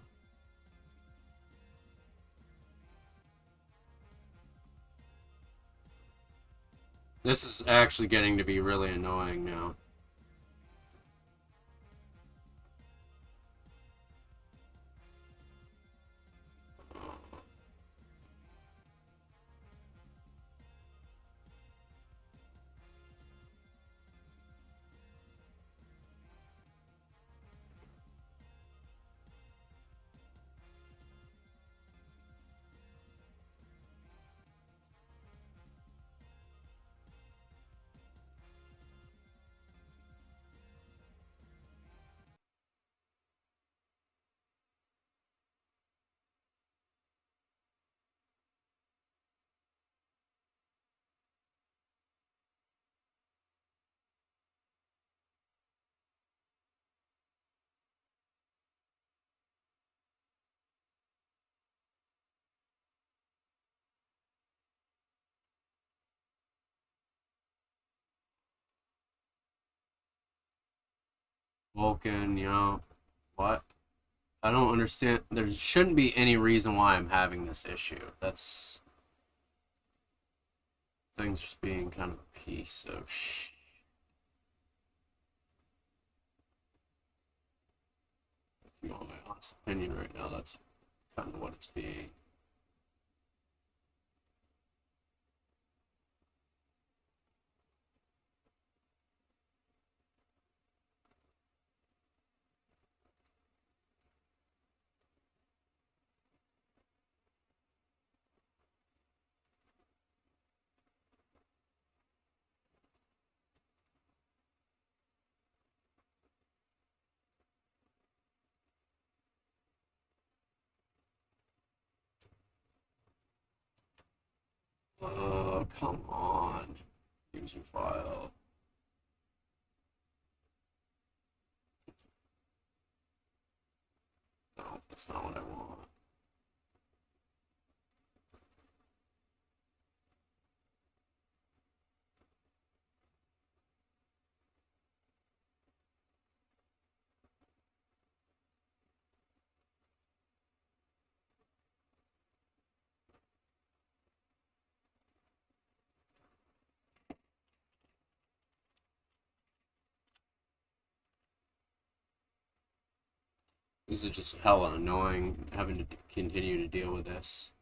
Speaker 1: This is actually getting to be really annoying now. Vulcan, what? I don't understand. There shouldn't be any reason why I'm having this issue. That's things just being kind of a piece of shit. If you want my honest opinion right now, that's kind of what it's being. Come on. User file. No, that's not what I want. This is just hella annoying having to continue to deal with this.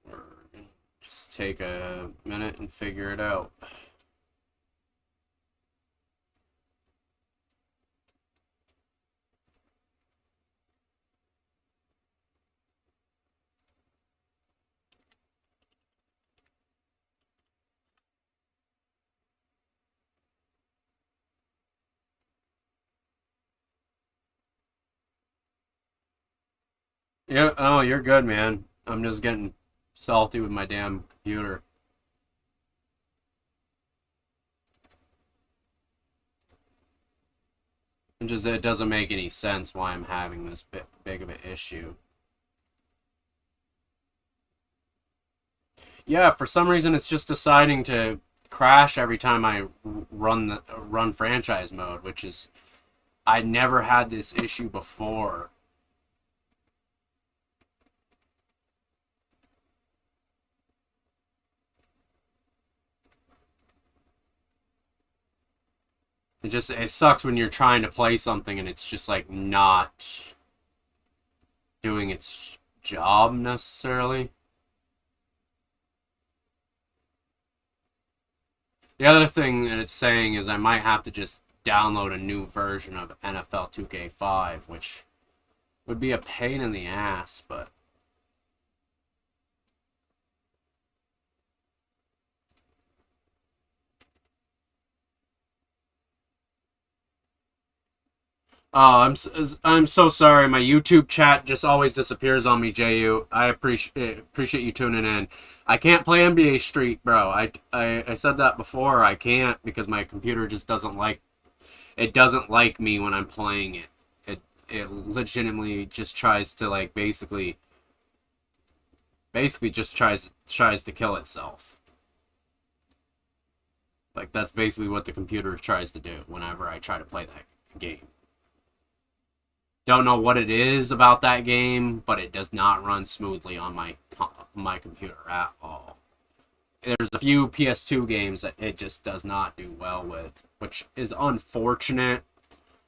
Speaker 1: We're gonna just take a minute and figure it out. Yeah, oh, you're good, man. I'm just getting salty with my damn computer. It doesn't make any sense why I'm having this big of an issue. Yeah, for some reason it's just deciding to crash every time I run franchise mode, which is I never had this issue before. It sucks when you're trying to play something and it's just like not doing its job necessarily. The other thing that it's saying is I might have to just download a new version of NFL 2K5, which would be a pain in the ass, but oh, I'm so sorry. My YouTube chat just always disappears on me, Ju. I appreciate you tuning in. I can't play NBA Street, bro. I said that before. I can't because my computer just doesn't like me when I'm playing it. It legitimately just tries to like basically just tries to kill itself. Like that's basically what the computer tries to do whenever I try to play that game. Don't know what it is about that game, but it does not run smoothly on my computer at all. There's a few PS2 games that it just does not do well with, which is unfortunate,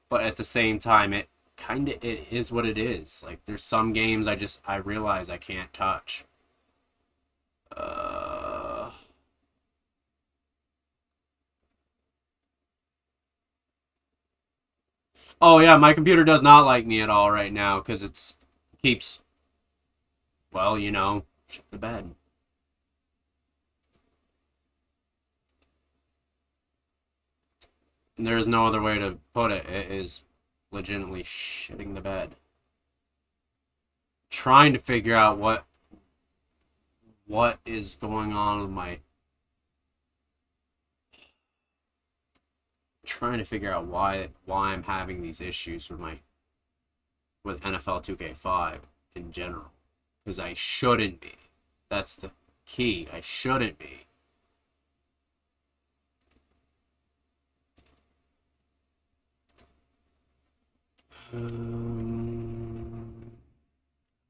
Speaker 1: but at the same time it is what it is. Like there's some games I realize I can't touch. Oh yeah, my computer does not like me at all right now because keeps, well, shit the bed. And there is no other way to put it. It is legitimately shitting the bed. Trying to figure out what is going on with my. Trying to figure out why I'm having these issues with NFL 2K5 in general, because I shouldn't be. That's the key. I shouldn't be.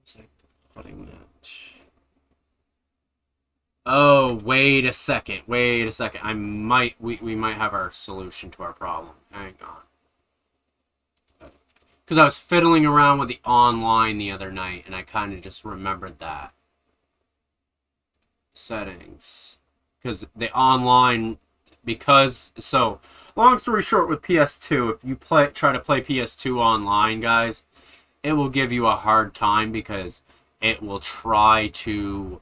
Speaker 1: Was I putting that? Oh, wait a second. Wait a second. We might have our solution to our problem. Hang on. Because I was fiddling around with the online the other night, and I kind of just remembered that. Settings. Because the online, so, long story short, with PS2, if you try to play PS2 online, guys, it will give you a hard time because it will try to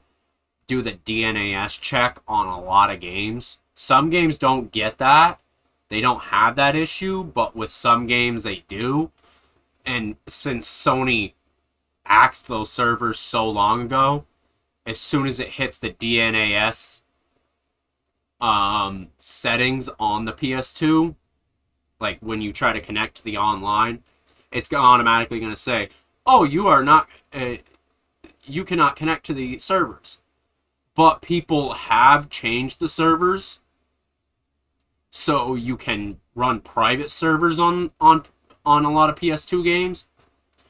Speaker 1: do the DNAS check on a lot of games. Some games don't get that. They don't have that issue, but with some games they do. And since Sony axed those servers so long ago, as soon as it hits the DNAS settings on the PS2, like when you try to connect to the online, it's automatically going to say, "Oh, you cannot connect to the servers." But people have changed the servers, so you can run private servers on a lot of PS2 games.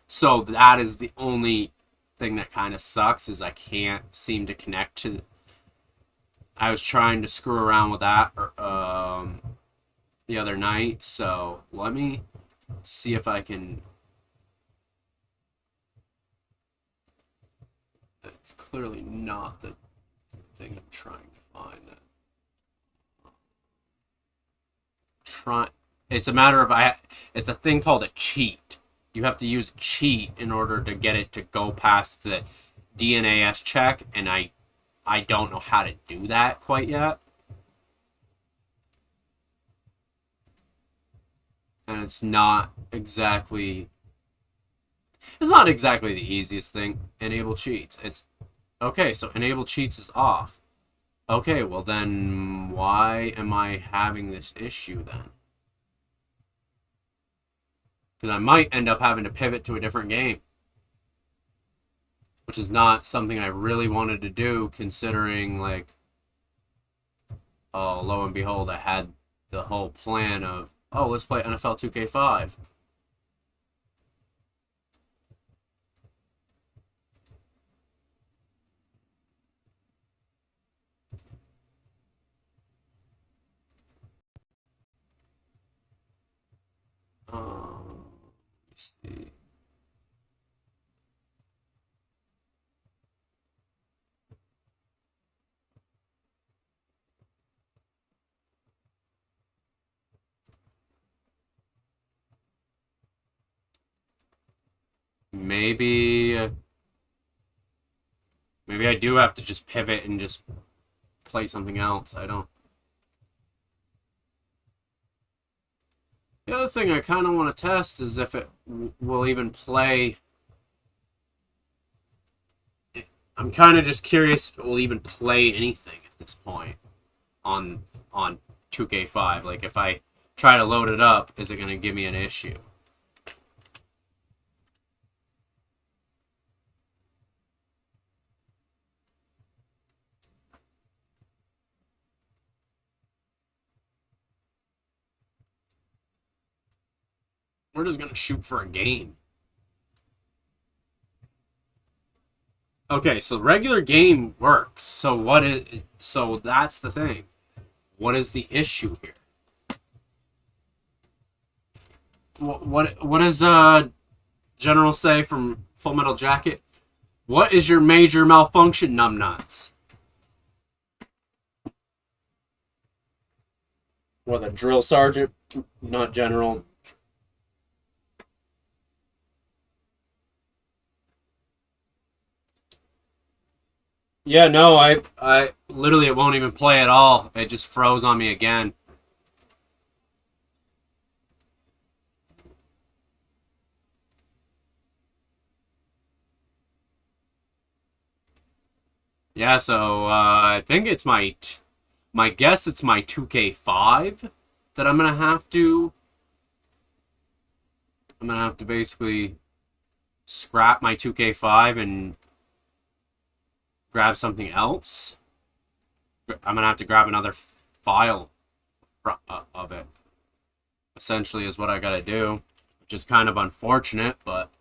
Speaker 1: So that is the only thing that kind of sucks, is I can't seem to connect to. I was trying to screw around with that the other night, so let me see if I can. It's clearly not the thing I'm trying to find. It's a matter of it's a thing called a cheat. You have to use a cheat in order to get it to go past the DNAS check, and I don't know how to do that quite yet. And it's not exactly the easiest thing. Enable cheats. It's okay, so enable cheats is off. Okay, well then why am I having this issue then? Because I might end up having to pivot to a different game, which is not something I really wanted to do, considering, like, oh, lo and behold, I had the whole plan of, oh, let's play NFL 2K5. Let's see. maybe maybe I do have to just pivot and just play something else. I don't. The other thing I kind of want to test is if it will even play. I'm kind of just curious if it will even play anything at this point on 2K5. Like if I try to load it up, is it going to give me an issue? We're just going to shoot for a game. Okay, so regular game works. So that's the thing. What is the issue here? What does General say from Full Metal Jacket? What is your major malfunction, numbnuts? What, the drill sergeant, not general? Yeah, no, I literally it won't even play at all. It just froze on me again. Yeah, so I think it's my guess it's my 2K5 that I'm gonna have to basically scrap my 2K5 and grab something else. I'm gonna have to grab another file of it. Essentially, is what I gotta do, which is kind of unfortunate, but.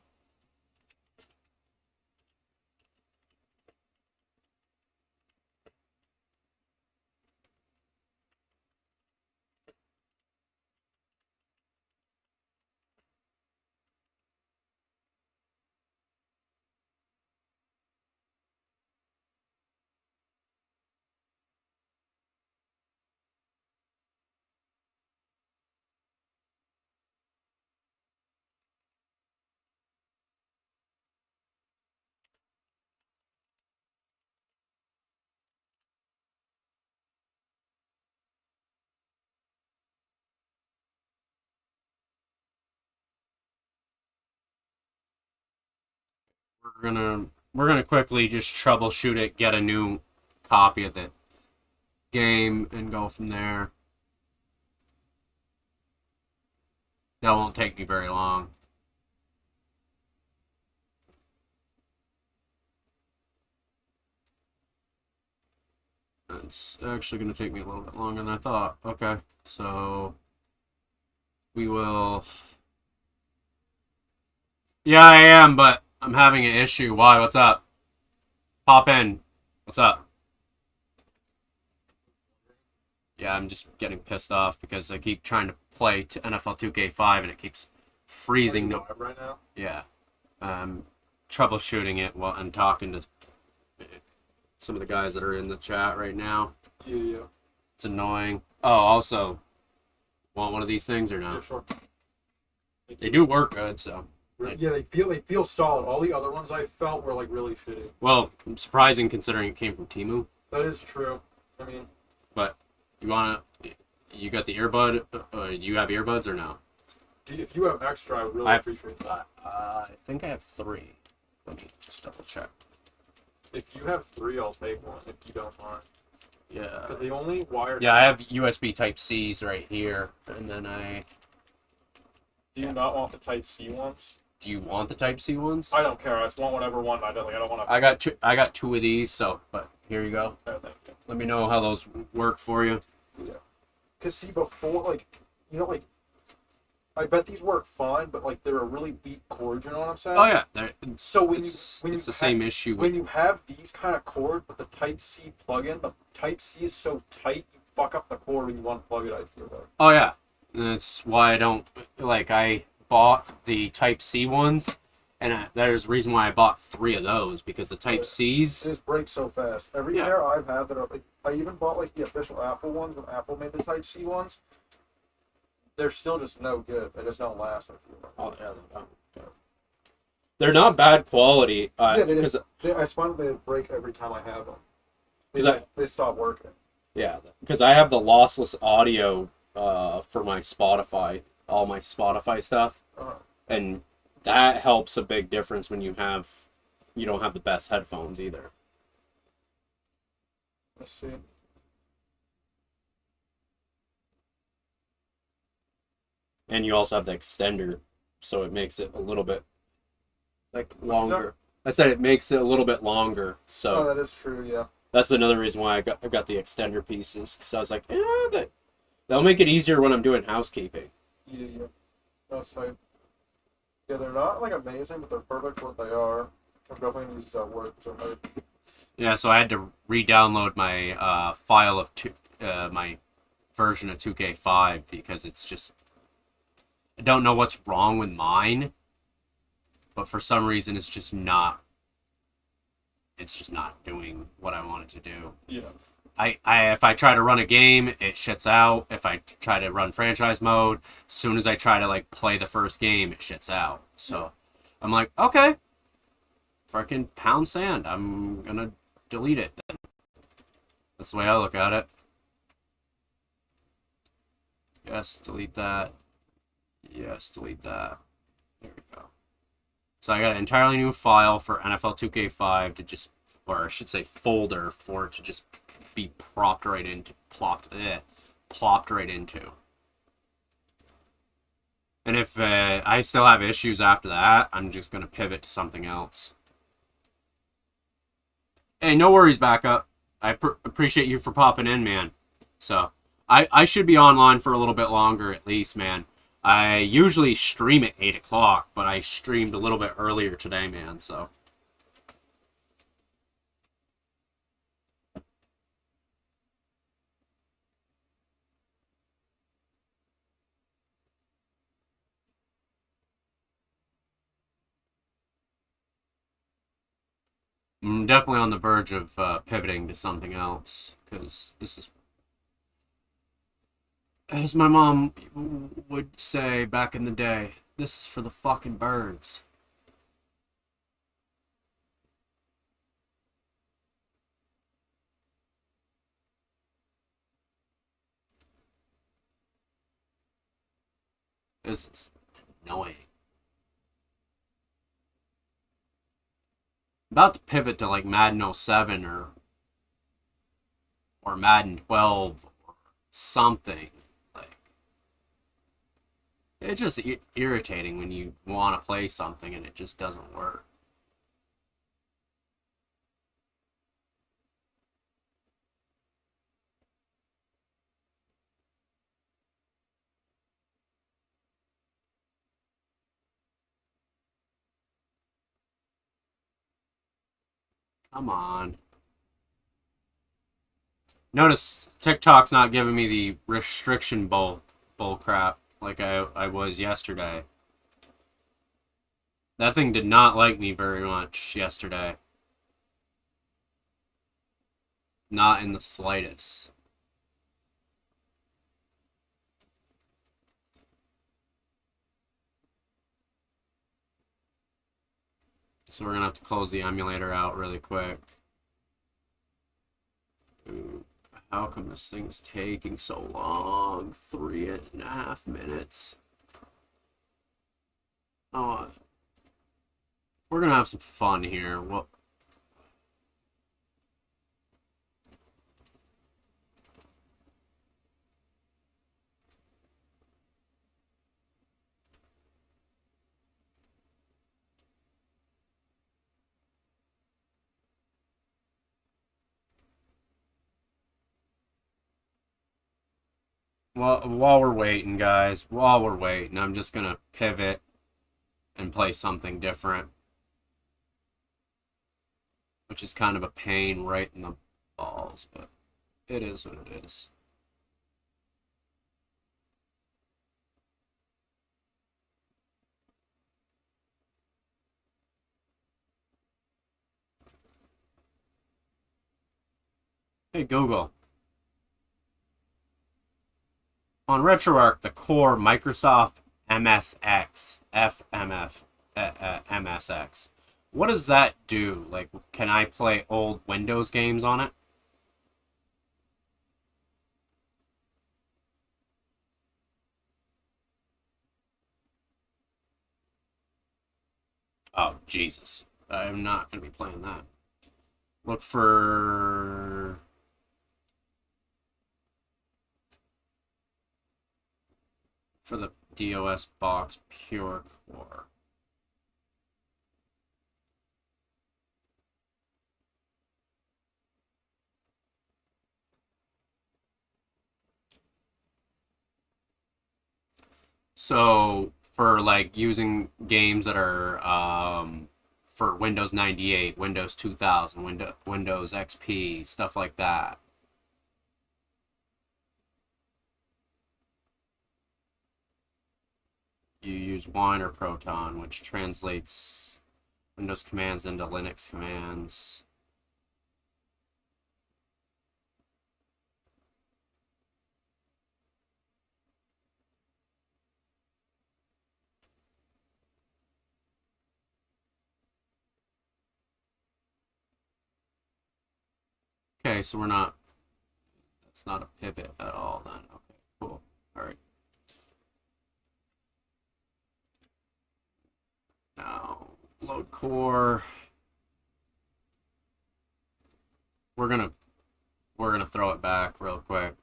Speaker 1: We're gonna quickly just troubleshoot it, get a new copy of the game, and go from there. That won't take me very long. It's actually gonna take me a little bit longer than I thought. Okay, so we will. Yeah, I am, but I'm having an issue. Why? What's up? Pop in. What's up? Yeah, I'm just getting pissed off because I keep trying to play to NFL 2K5 and it keeps freezing.
Speaker 3: No, right now.
Speaker 1: Yeah, troubleshooting it while and talking to some of the guys that are in the chat right now.
Speaker 3: Yeah.
Speaker 1: It's annoying. Oh, also, want one of these things or no?
Speaker 3: Yeah, sure.
Speaker 1: They do work good, so.
Speaker 3: Yeah, they feel solid. All the other ones I felt were like really shitty.
Speaker 1: Well, surprising considering it came from Temu.
Speaker 3: That is true. I mean,
Speaker 1: But you got the earbud? You have earbuds or no?
Speaker 3: if you have extra, I really
Speaker 1: I have.
Speaker 3: appreciate that.
Speaker 1: I think I have 3. Let me just double check.
Speaker 3: If you have 3, I'll take one. If you don't mind,
Speaker 1: Yeah.
Speaker 3: because the only wired.
Speaker 1: Yeah, I have USB Type C's right here, and then
Speaker 3: Do you not want the Type C ones?
Speaker 1: Do you want the Type C ones?
Speaker 3: I don't care. I just want whatever one. I don't want to.
Speaker 1: I got two. I got 2 of these, so but here you go.
Speaker 3: Thank you.
Speaker 1: Let me know how those work for you.
Speaker 3: Yeah. Cause see, before like I bet these work fine, but like they're a really weak cord. You know what I'm saying?
Speaker 1: Oh yeah,
Speaker 3: So when
Speaker 1: it's
Speaker 3: you
Speaker 1: the same issue.
Speaker 3: when you have these kind of cord, but the Type C plug-in, the Type C is so tight, you fuck up the cord when you want to plug it. I feel like.
Speaker 1: Oh yeah, that's why I don't like. I bought the Type C ones, and there's a reason why I bought 3 of those because the Type
Speaker 3: It
Speaker 1: C's.
Speaker 3: just breaks so fast. Every
Speaker 1: Yeah.
Speaker 3: pair I've had that are like, I even bought like the official Apple ones when Apple made the Type C ones. They're still just no good. They just don't last. I feel like.
Speaker 1: Oh yeah, they don't. They're not bad quality.
Speaker 3: Yeah, they
Speaker 1: Because
Speaker 3: just. I find they break every time I have them. They stop working.
Speaker 1: yeah, because I have the lossless audio for my Spotify, all my Spotify stuff,
Speaker 3: Uh,
Speaker 1: and that helps a big difference when you don't have the best headphones either.
Speaker 3: let's see.
Speaker 1: And you also have the extender, so it makes it a little bit like
Speaker 3: What's that?
Speaker 1: longer. I said it makes it a little bit longer,
Speaker 3: Oh,
Speaker 1: so
Speaker 3: that is true. Yeah.
Speaker 1: that's another reason why I got the extender pieces, because I was like, that'll make it easier when I'm doing housekeeping.
Speaker 3: Yeah. That's right. Yeah, they're not like amazing, but they're perfect for what they are. I'm definitely gonna use these at work. So
Speaker 1: Yeah, so I had to re-download my file of my version of 2K5 because it's just I don't know what's wrong with mine, but for some reason it's just not doing what I want it to do.
Speaker 3: yeah.
Speaker 1: I if I try to run a game, it shits out. If I try to run franchise mode, as soon as I try to like play the first game, it shits out. So I'm like, okay, fucking pound sand. I'm gonna delete it then. That's the way I look at it. Yes, delete that. Yes, delete that. There we go. So I got an entirely new file for NFL 2K5 to just, or I should say folder for it to just be plopped right into. And if I still have issues after that, I'm just going to pivot to something else. Hey, no worries, backup. I appreciate you for popping in, man. So, I should be online for a little bit longer at least, man. I usually stream at 8 o'clock, but I streamed a little bit earlier today, man, so. I'm definitely on the verge of pivoting to something else, because this is, as my mom would say back in the day, this is for the fucking birds. This is annoying. About to pivot to like Madden 07 or Madden 12 or something. Like, it's just irritating when you want to play something and it just doesn't work. Come on. Notice TikTok's not giving me the restriction bull crap like I was yesterday. That thing did not like me very much yesterday. Not in the slightest. So we're gonna have to close the emulator out really quick. Ooh, how come this thing is taking so long? 3.5 minutes. Oh, we're gonna have some fun here. Well, while we're waiting, guys, while we're waiting, I'm just gonna pivot and play something different, which is kind of a pain right in the balls, but it is what it is. Hey Google, on RetroArch, the core Microsoft MSX FMF MSX. What does that do? Like, can I play old Windows games on it? Oh, Jesus. I'm not going to be playing that. Look for the DOS box Pure Core. So for like using games that are for Windows 98, Windows 2000, Windows XP, stuff like that. You use Wine or Proton, which translates Windows commands into Linux commands. Okay, so that's not a pivot at all then. Okay, cool. All right. Now, load core. We're gonna throw it back real quick.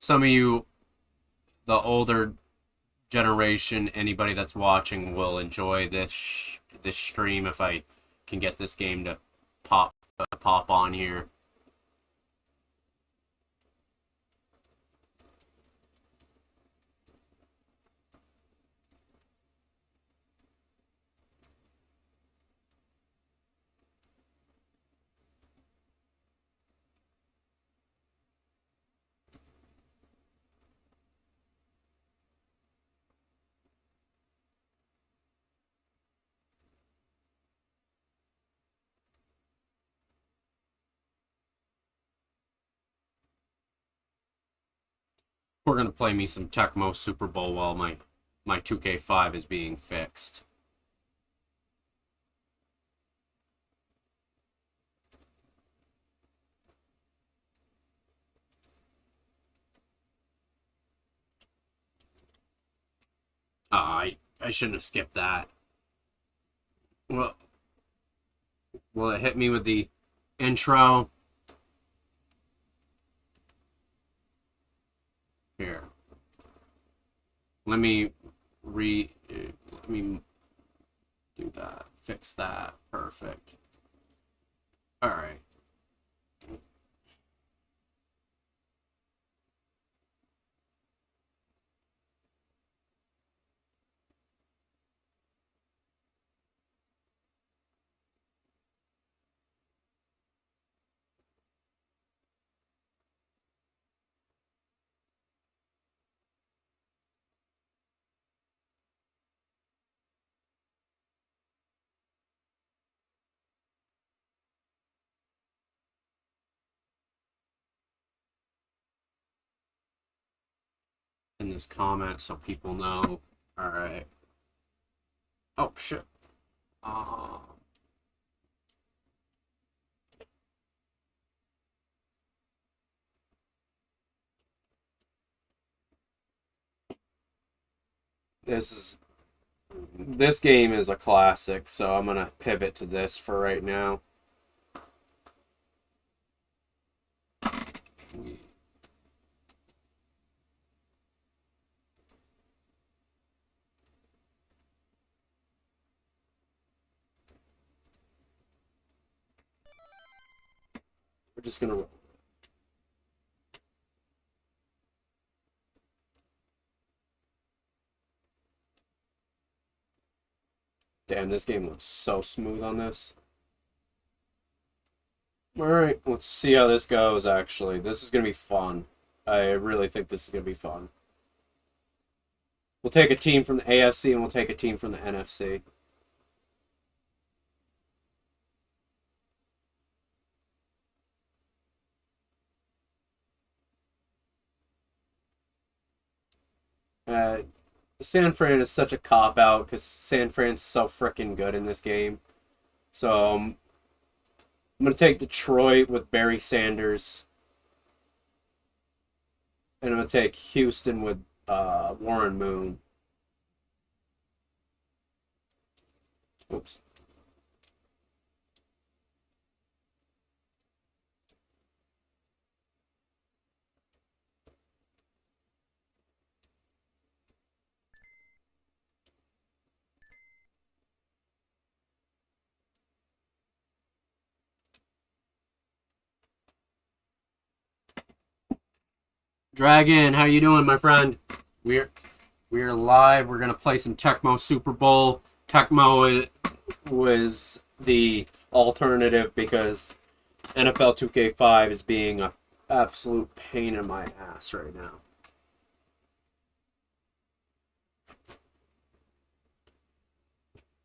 Speaker 1: Some of you, the older generation, anybody that's watching will enjoy this stream if I can get this game to pop on here. We're gonna play me some Tecmo Super Bowl while my 2K5 is being fixed. I shouldn't have skipped that. Well, will it hit me with the intro? Here. Let me do that. Fix that. Perfect. All right. In this comment so people know. All right. Oh shit. This game is a classic, so I'm gonna pivot to this for right now. We're just gonna. Damn, this game looks so smooth on this. Alright, let's see how this goes, actually. This is gonna be fun. I really think this is gonna be fun. We'll take a team from the AFC and we'll take a team from the NFC. Uh, San Fran is such a cop out because San Fran's so freaking good in this game. So I'm gonna take Detroit with Barry Sanders, and I'm gonna take Houston with Warren Moon. Oops. Dragon, how you doing, my friend? We're live. We're gonna play some Tecmo Super Bowl. Tecmo was the alternative because NFL 2K5 is being an absolute pain in my ass right now.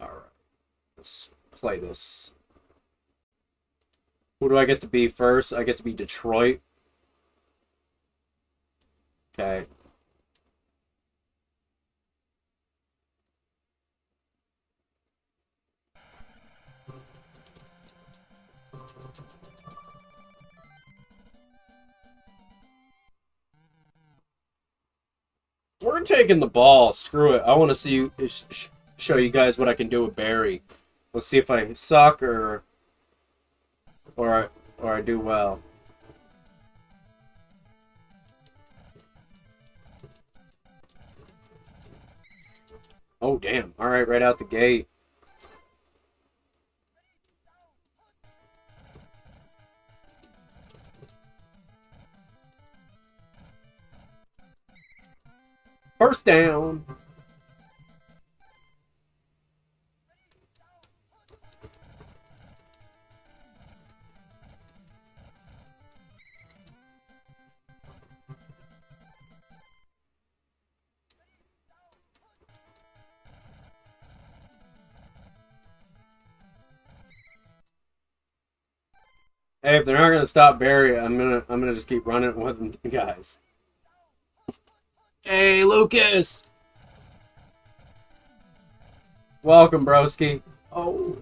Speaker 1: All right, let's play this. Who do I get to be first? I get to be Detroit. Okay. We're taking the ball. Screw it. I want to see you show you guys what I can do with Barry. Let's see if I suck or I do well. Oh damn! All right, right out the gate. First down. Hey, if they're not gonna stop Barry, I'm gonna just keep running with them, guys. Hey, Lucas. Welcome, broski. Oh.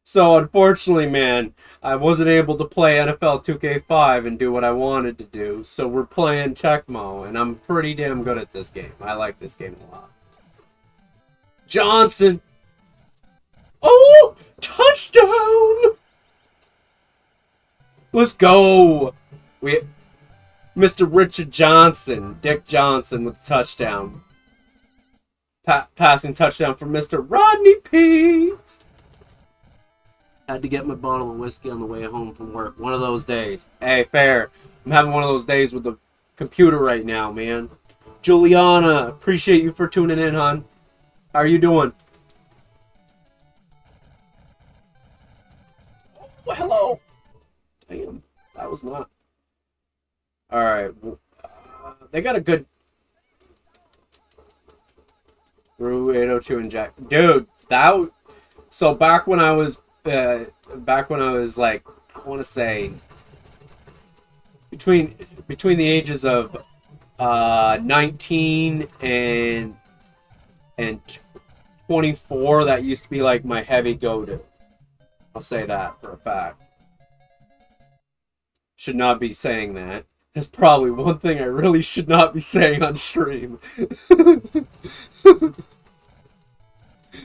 Speaker 1: So unfortunately, man, I wasn't able to play NFL 2K5 and do what I wanted to do. So we're playing Tecmo, and I'm pretty damn good at this game. I like this game a lot. Johnson. Oh, touchdown! Let's go. Mr. Richard Johnson, Dick Johnson with the touchdown. Passing touchdown for Mr. Rodney Pete. Had to get my bottle of whiskey on the way home from work. One of those days. Hey, fair. I'm having one of those days with the computer right now, man. Juliana, appreciate you for tuning in, hon. How are you doing? Oh, hello. Damn, that was not. All right, they got a good theroo802 and Jack. Dude, that. So back when I was like, I want to say between the ages of 19 and 24, that used to be like my heavy go-to. I'll say that for a fact. Should not be saying that. That's probably one thing I really should not be saying on stream.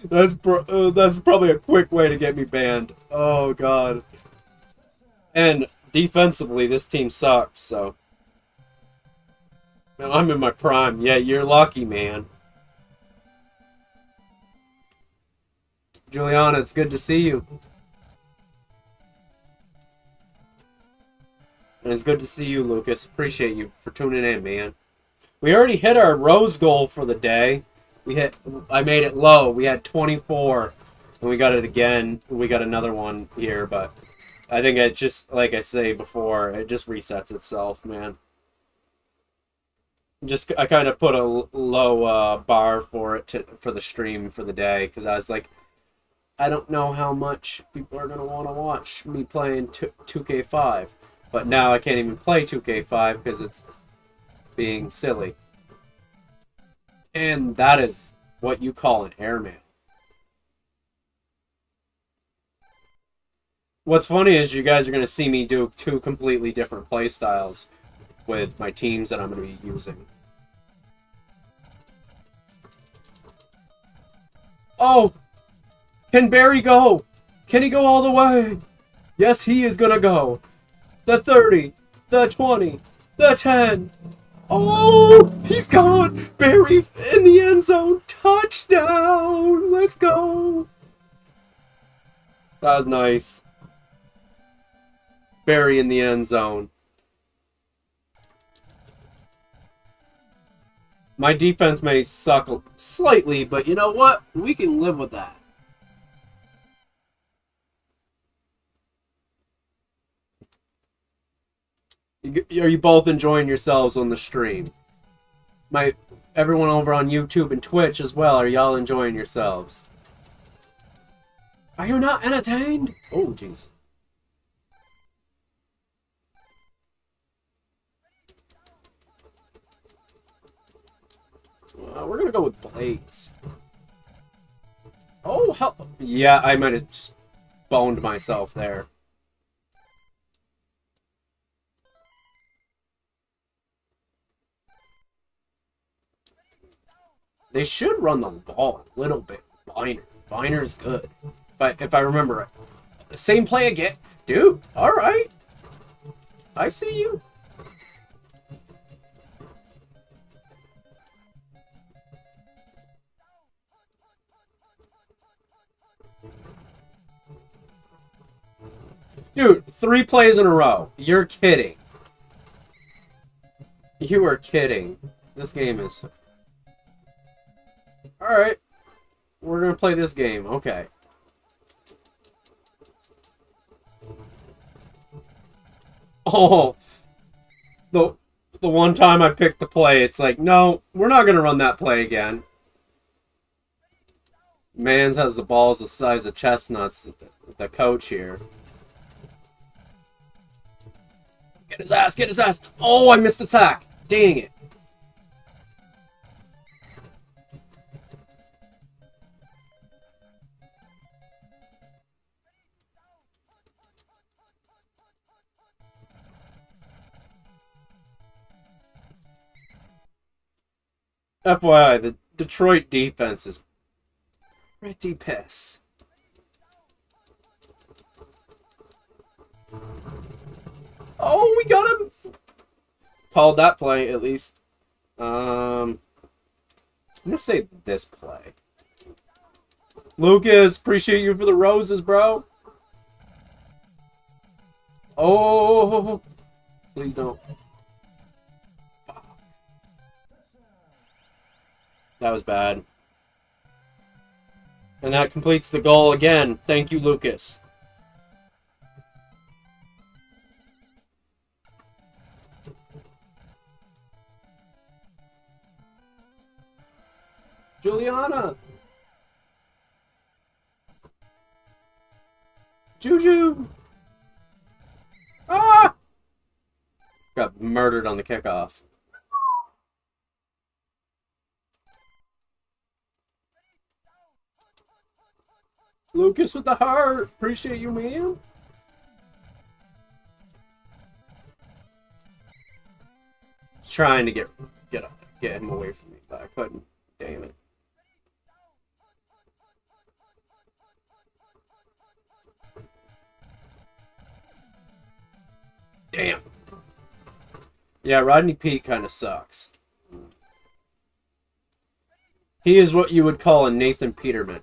Speaker 1: That's probably a quick way to get me banned. Oh god. And defensively, this team sucks. So I'm in my prime. Yeah, you're lucky, man. Juliana, it's good to see you. And it's good to see you, Lucas. Appreciate you for tuning in, man. We already hit our rose goal for the day. I made it low. We had 24, and we got it again. We got another one here, but I think it just, like I say before, it just resets itself, man. I kind of put a low bar for it for the stream for the day because I was like, I don't know how much people are gonna want to watch me playing 2K5. But now I can't even play 2K5 because it's being silly. And that is what you call an airmail. What's funny is you guys are going to see me do 2 completely different play styles with my teams that I'm going to be using. Oh! Can Barry go? Can he go all the way? Yes, he is going to go. The 30, the 20, the 10. Oh, he's gone. Barry in the end zone. Touchdown. Let's go. That was nice. Barry in the end zone. My defense may suck slightly, but you know what? We can live with that. Are you both enjoying yourselves on the stream? Everyone over on YouTube and Twitch as well, are y'all enjoying yourselves? Are you not entertained? Oh, jeez. We're gonna go with Blades. Oh, hell. Yeah, I might have just boned myself there. They should run the ball a little bit. Viner's good. But if I remember right. The same play again. Dude, alright. I see you. Dude, 3 plays in a row. You're kidding. You are kidding. This game is... Alright. We're gonna play this game. Okay. Oh. The one time I picked the play, it's like, no, we're not gonna run that play again. Mans has the balls the size of chestnuts, the coach here. Get his ass, get his ass! Oh, I missed the sack! Dang it. FYI, the Detroit defense is pretty piss. Oh, we got him! Called that play, at least. I'm gonna say this play. Lucas, appreciate you for the roses, bro. Oh, please don't. That was bad. And that completes the goal again. Thank you, Lucas. Juliana! Juju! Ah! Got murdered on the kickoff. Lucas with the heart! Appreciate you, man. Trying to get him away from me, but I couldn't. Damn it. Damn. Yeah, Rodney Peete kind of sucks. He is what you would call a Nathan Peterman.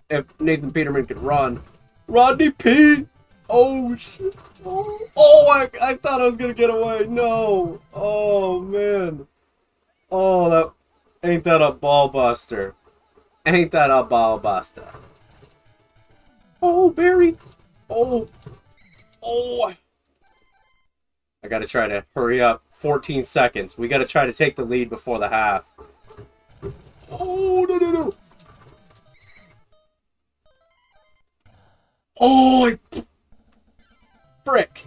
Speaker 1: If Nathan Peterman could run. Rodney Peete! Oh, shit. Oh, I thought I was going to get away. No. Oh, man. Oh, that... Ain't that a ball buster? Ain't that a ball buster? Oh, Barry. Oh. Oh. I got to try to hurry up. 14 seconds. We got to try to take the lead before the half. Oh, no, no, no. Oh, frick.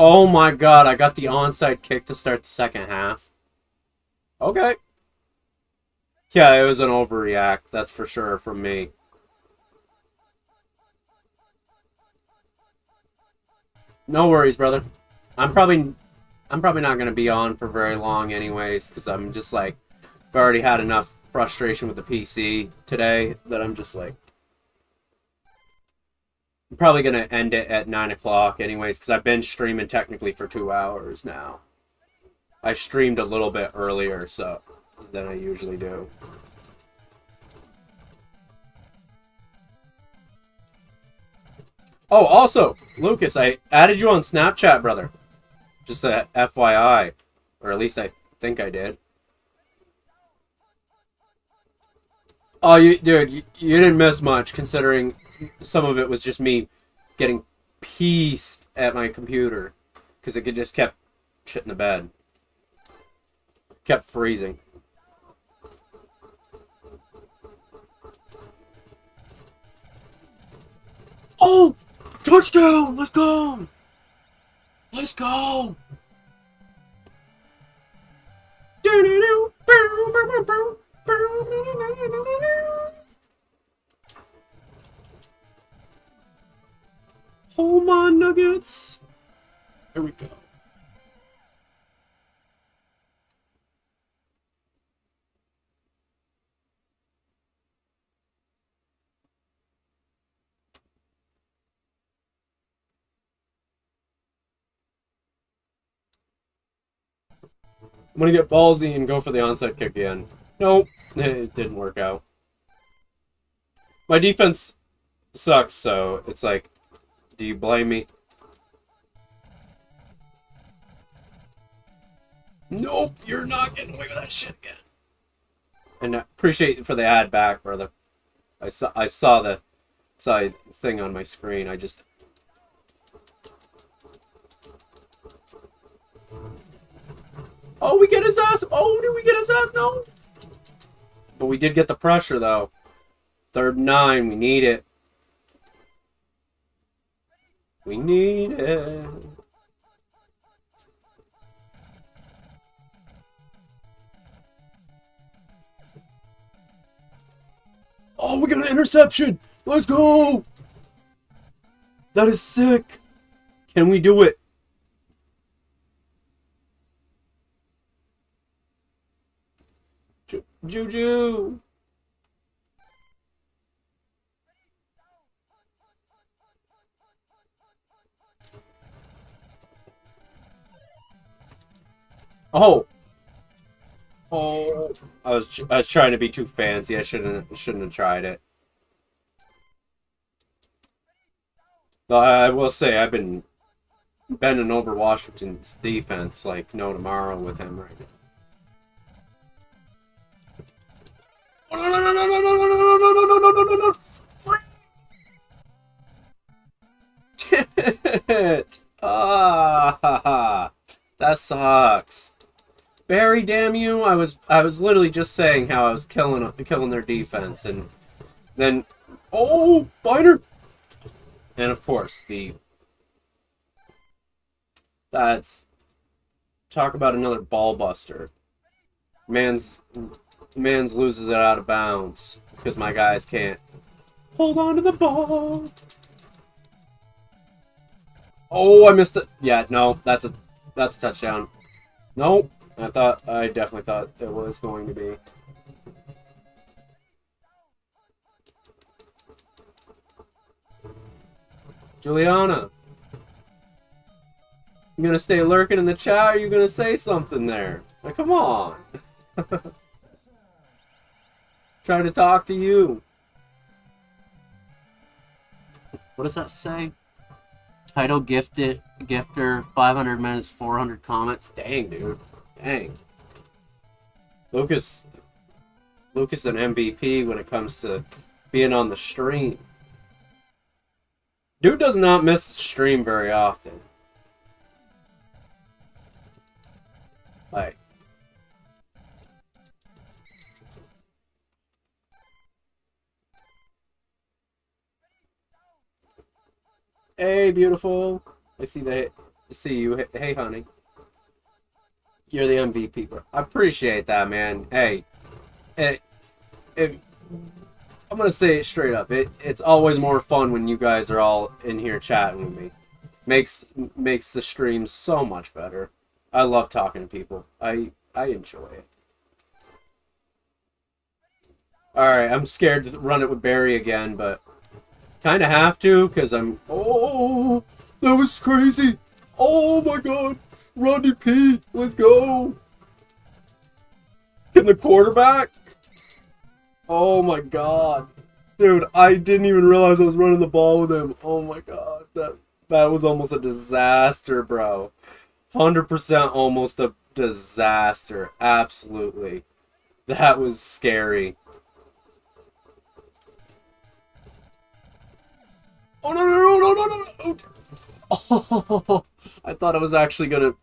Speaker 1: Oh my god, I got the onside kick to start the second half. Okay. Yeah, it was an overreact, that's for sure from me. No worries, brother. I'm probably not gonna be on for very long anyways, because I'm just like I've already had enough frustration with the PC today that I'm just like I'm probably gonna end it at 9 o'clock anyways, because I've been streaming technically for 2 hours now. I streamed a little bit earlier so than I usually do. Oh, also, Lucas, I added you on Snapchat, brother. Just a FYI. Or at least I think I did. Oh, dude, you didn't miss much, considering some of it was just me getting pieced at my computer. Because it just kept shitting the bed. Kept freezing. Oh! Touchdown! Let's go! Let's go! Hold my nuggets! Here we go. I'm gonna get ballsy and go for the onside kick again. Nope, it didn't work out. My defense sucks, so it's like, do you blame me? Nope, you're not getting away with that shit again. And I appreciate it for the ad back, brother. I saw the thing on my screen. I just. Oh, we get his ass! Oh, did we get his ass? No! But we did get the pressure, though. 3rd and 9. We need it. We need it. Oh, we got an interception! Let's go! That is sick! Can we do it? Juju! Oh! Oh! I was trying to be too fancy. I shouldn't have tried it. Though I will say I've been bending over Washington's defense like no tomorrow with him right now. Oh, no, no, no, no, no, no, no, no, no, no, no, no, no, no. Damn it! Ah, that sucks. Barry, damn you! I was literally just saying how I was killing their defense, and then Biner, and of course that's talk about another ball buster. Man's loses it out of bounds because my guys can't hold on to the ball. Oh, I missed it. Yeah, no, that's a touchdown. No, I definitely thought it was going to be. Juliana, you gonna stay lurking in the chat, or are you gonna say something there? Like, come on. Trying to talk to you. What does that say? Title gifter, 500 minutes, 400 comments. Dang, dude. Dang. Lucas an MVP when it comes to being on the stream. Dude does not miss the stream very often. Like, Hey, beautiful. I see you. Hey, honey. You're the MVP, bro. I appreciate that, man. Hey, it, it, I'm gonna say it straight up. It's always more fun when you guys are all in here chatting with me. Makes the stream so much better. I love talking to people. I enjoy it. All right, I'm scared to run it with Barry again, but kind of have to because I'm. Oh, that was crazy! Oh my God, Rodney P, let's go! Can the quarterback? Oh my God, dude, I didn't even realize I was running the ball with him. Oh my God, that was almost a disaster, bro. 100% almost a disaster. Absolutely, that was scary. Oh no no no no no no! No. Oh, I thought it was actually gonna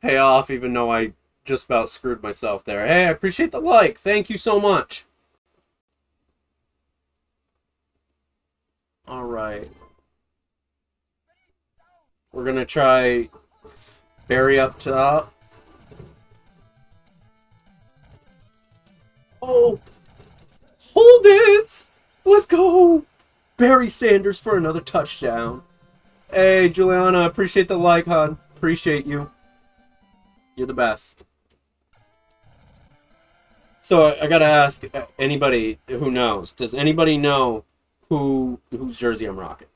Speaker 1: pay off, even though I just about screwed myself there. Hey, I appreciate the like. Thank you so much. All right, we're gonna try Barry up top. Oh, hold it! Let's go, Barry Sanders for another touchdown. Hey, Juliana, appreciate the like, hon. Appreciate you. You're the best. So I gotta ask anybody who knows. Does anybody know whose jersey I'm rocking?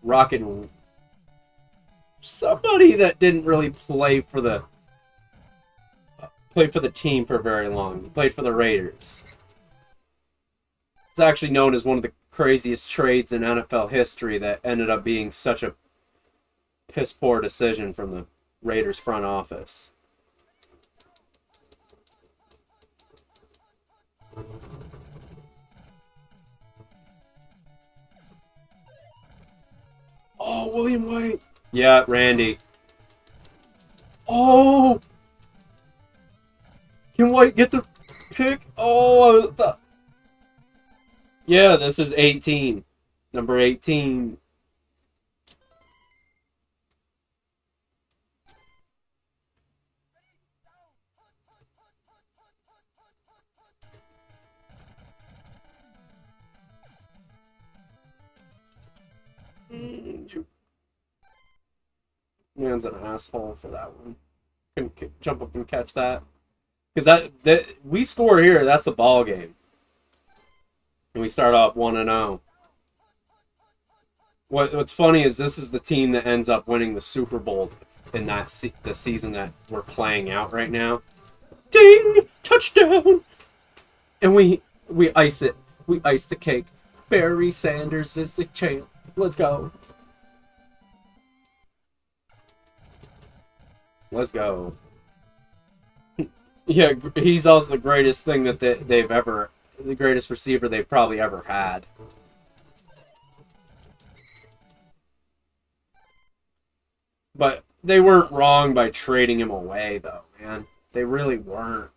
Speaker 1: Rocking somebody that didn't really play for the team for very long. He played for the Raiders. It's actually known as one of the craziest trades in NFL history that ended up being such a piss poor decision from the Raiders front office. Oh, William White. Yeah, Randy. Oh! Can White get the pick? Oh, yeah, this is 18. Number 18. Man's an asshole for that one. Couldn't jump up and catch that. Because that we score here, that's a ball game. And we start off 1-0. What's funny is this is the team that ends up winning the Super Bowl in the season that we're playing out right now. Ding! Touchdown! And we ice it. We ice the cake. Barry Sanders is the champ. Let's go. Let's go. Yeah, he's also the greatest thing that the greatest receiver they've probably ever had. But they weren't wrong by trading him away, though, man. They really weren't.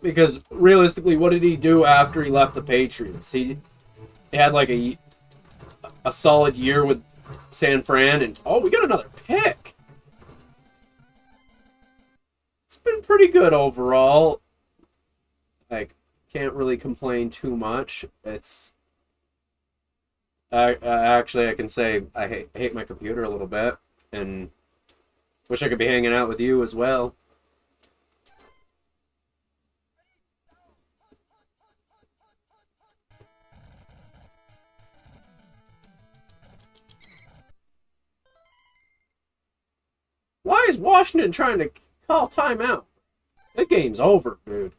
Speaker 1: Because realistically, what did he do after he left the Patriots? He had like a solid year with San Fran, and oh, we got another pick. It's been pretty good overall. Like, can't really complain too much. It's actually, I can say I hate my computer a little bit, and wish I could be hanging out with you as well. Why is Washington trying to call timeout? The game's over, dude.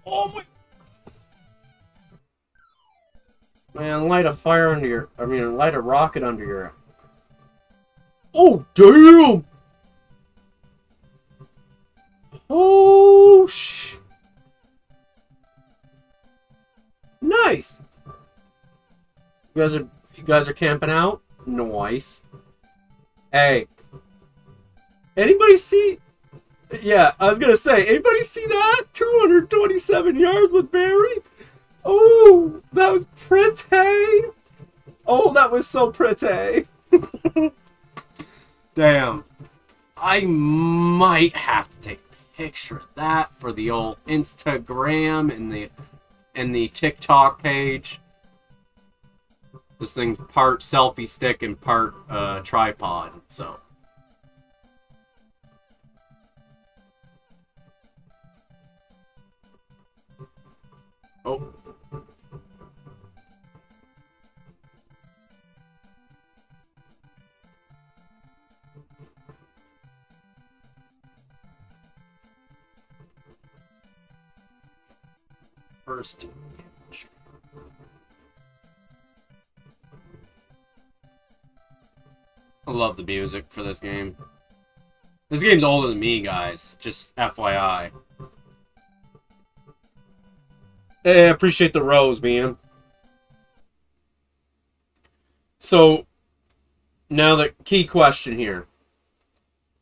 Speaker 1: Oh my! Man, light a rocket under your. Oh damn! Oh Nice. You guys are camping out? Nice. Hey. Anybody see? Yeah, I was gonna say, anybody see that? 227 yards with Barry? Oh, that was pretty. Oh, that was so pretty. Damn. I might have to take a picture of that for the old Instagram and the TikTok page. This thing's part selfie stick and part tripod, so. Oh. First. I love the music for this game. This game's older than me, guys. Just FYI. Hey, I appreciate the rose, man. So, now the key question here.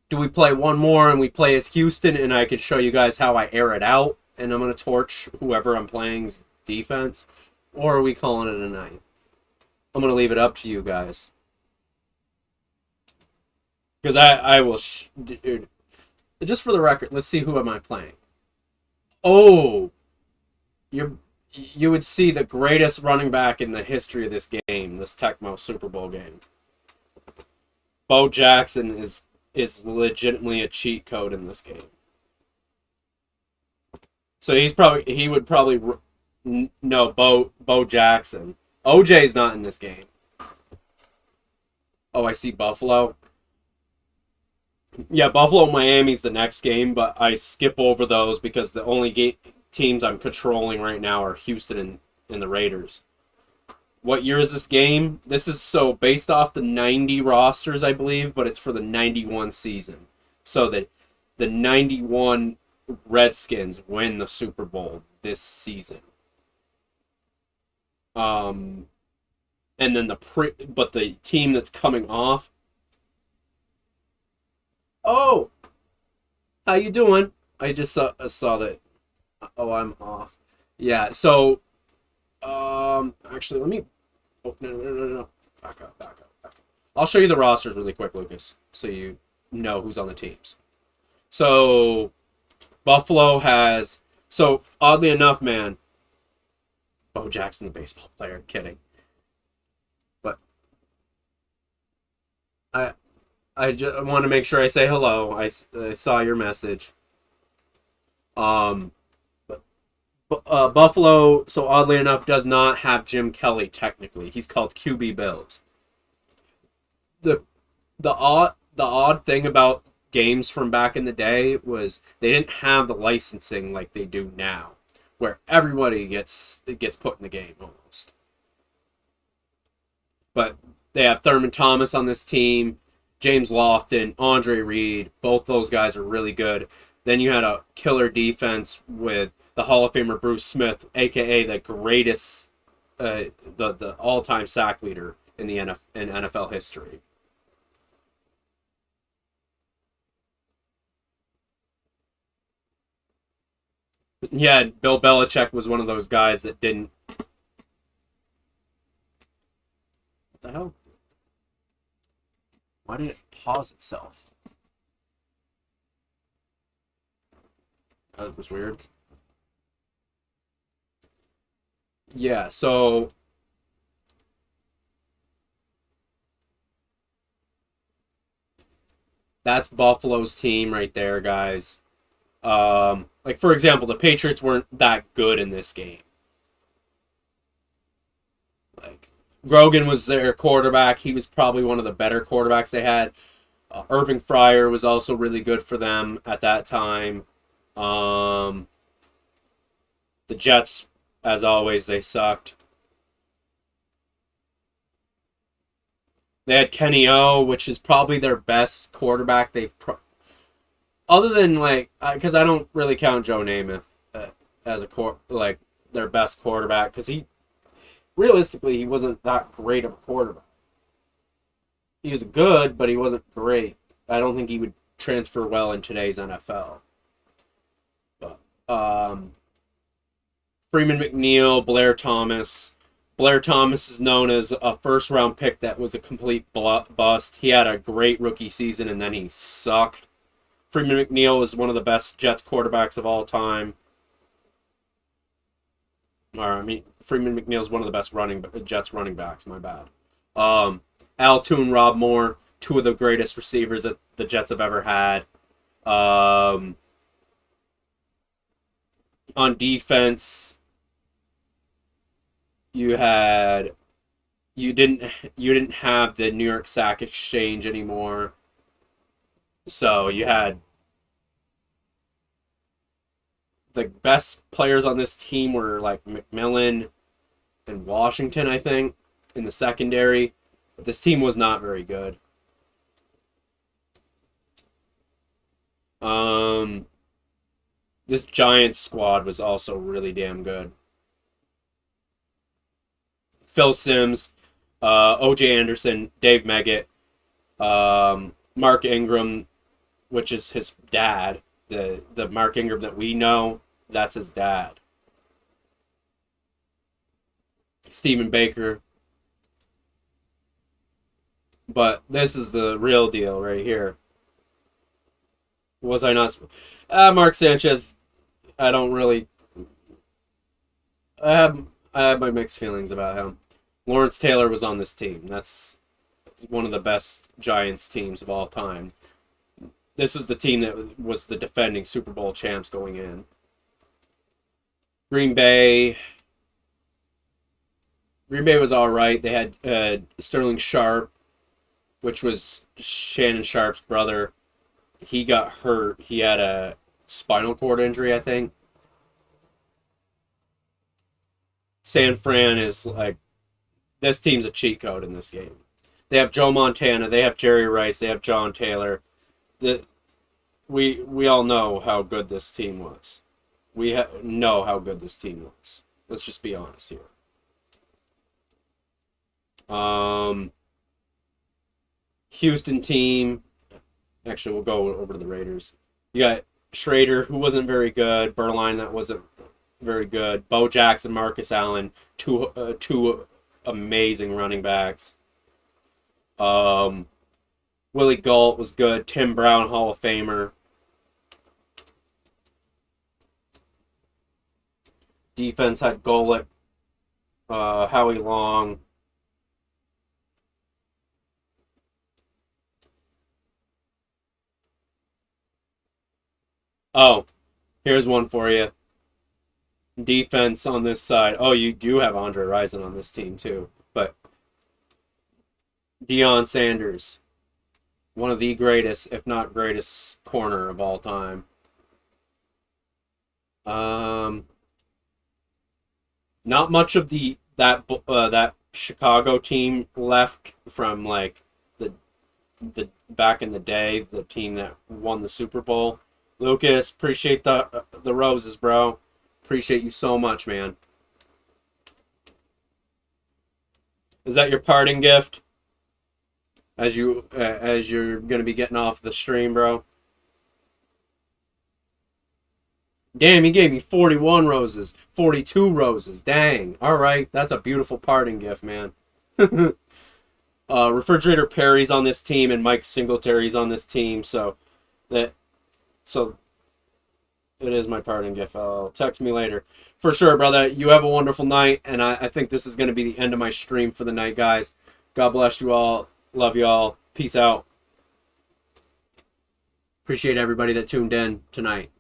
Speaker 1: Do we play one more and we play as Houston and I can show you guys how I air it out and I'm going to torch whoever I'm playing's defense? Or are we calling it a night? I'm going to leave it up to you guys. Because I will... Dude, just for the record, let's see who am I playing. Oh! You would see the greatest running back in the history of this game, this Tecmo Super Bowl game. Bo Jackson is legitimately a cheat code in this game. So he would probably no Bo Jackson. OJ's not in this game. Oh, I see Buffalo. Yeah, Buffalo Miami's the next game, but I skip over those because the only teams I'm controlling right now are Houston and the Raiders. What year is this game? This is so based off the 90 rosters, I believe, but it's for the 91 season. So that the 91 Redskins win the Super Bowl this season. And then but the team that's coming off. Oh, how you doing? I just saw that. Oh, I'm off. Yeah. So, actually, let me. Oh no! Back up. I'll show you the rosters really quick, Lucas, so you know who's on the teams. So, Buffalo has. So oddly enough, man. Bo Jackson, the baseball player. Kidding. But I just want to make sure I say hello. I saw your message. Buffalo, so oddly enough, does not have Jim Kelly technically. He's called QB Bills. The odd thing about games from back in the day was they didn't have the licensing like they do now, where everybody gets put in the game almost. But they have Thurman Thomas on this team. James Lofton, Andre Reed, both those guys are really good. Then you had a killer defense with the Hall of Famer Bruce Smith, a.k.a. the greatest, the all-time sack leader in the NFL history. Yeah, Bill Belichick was one of those guys that didn't... What the hell? Why did it pause itself? That was weird. Yeah, so... That's Buffalo's team right there, guys. Like, for example, the Patriots weren't that good in this game. Like, Grogan was their quarterback. He was probably one of the better quarterbacks they had. Irving Fryer was also really good for them at that time. The Jets, as always, they sucked. They had Kenny O, which is probably their best quarterback they've... Other than, like... Because I don't really count Joe Namath as their best quarterback. Because he realistically, he wasn't that great of a quarterback. He was good, but he wasn't great. I don't think he would transfer well in today's NFL. But Freeman McNeil, Blair Thomas. Blair Thomas is known as a first-round pick that was a complete bust. He had a great rookie season, and then he sucked. Freeman McNeil was one of the best Jets quarterbacks of all time. Freeman McNeil is one of the best Jets running backs. My bad. Al Toon, Rob Moore, two of the greatest receivers that the Jets have ever had. On defense, you didn't have the New York Sack Exchange anymore. So you had the best players on this team were like McMillan and Washington, I think, in the secondary. But this team was not very good. This Giants squad was also really damn good. Phil Simms, O.J. Anderson, Dave Meggett, Mark Ingram, which is his dad. The Mark Ingram that we know, that's his dad. Stephen Baker. But this is the real deal right here. Was I not... Mark Sanchez, I don't really... I have my mixed feelings about him. Lawrence Taylor was on this team. That's one of the best Giants teams of all time. This is the team that was the defending Super Bowl champs going in. Green Bay was all right. They had Sterling Sharp, which was Shannon Sharp's brother. He got hurt. He had a spinal cord injury, I think. San Fran is like, this team's a cheat code in this game. They have Joe Montana. They have Jerry Rice. They have John Taylor. We all know how good this team was. We know how good this team was. Let's just be honest here. Houston team. Actually, we'll go over to the Raiders. You got Schrader, who wasn't very good. Berline, that wasn't very good. Bo Jackson, Marcus Allen, two amazing running backs. Willie Gault was good. Tim Brown, Hall of Famer. Defense had Golick, Howie Long. Oh, here's one for you. Defense on this side. Oh, you do have Andre Rison on this team too. But Deion Sanders, one of the greatest, if not greatest, corner of all time. Not much of that Chicago team left from like the back in the day, the team that won the Super Bowl. Lucas, appreciate the roses, bro. Appreciate you so much, man. Is that your parting gift? As you're gonna be getting off the stream, bro. Damn, he gave me 41 roses, 42 roses. Dang. All right, that's a beautiful parting gift, man. Refrigerator Perry's on this team, and Mike Singletary's on this team, so it is my parting gift. Text me later. For sure, brother. You have a wonderful night, and I think this is going to be the end of my stream for the night, guys. God bless you all. Love you all. Peace out. Appreciate everybody that tuned in tonight.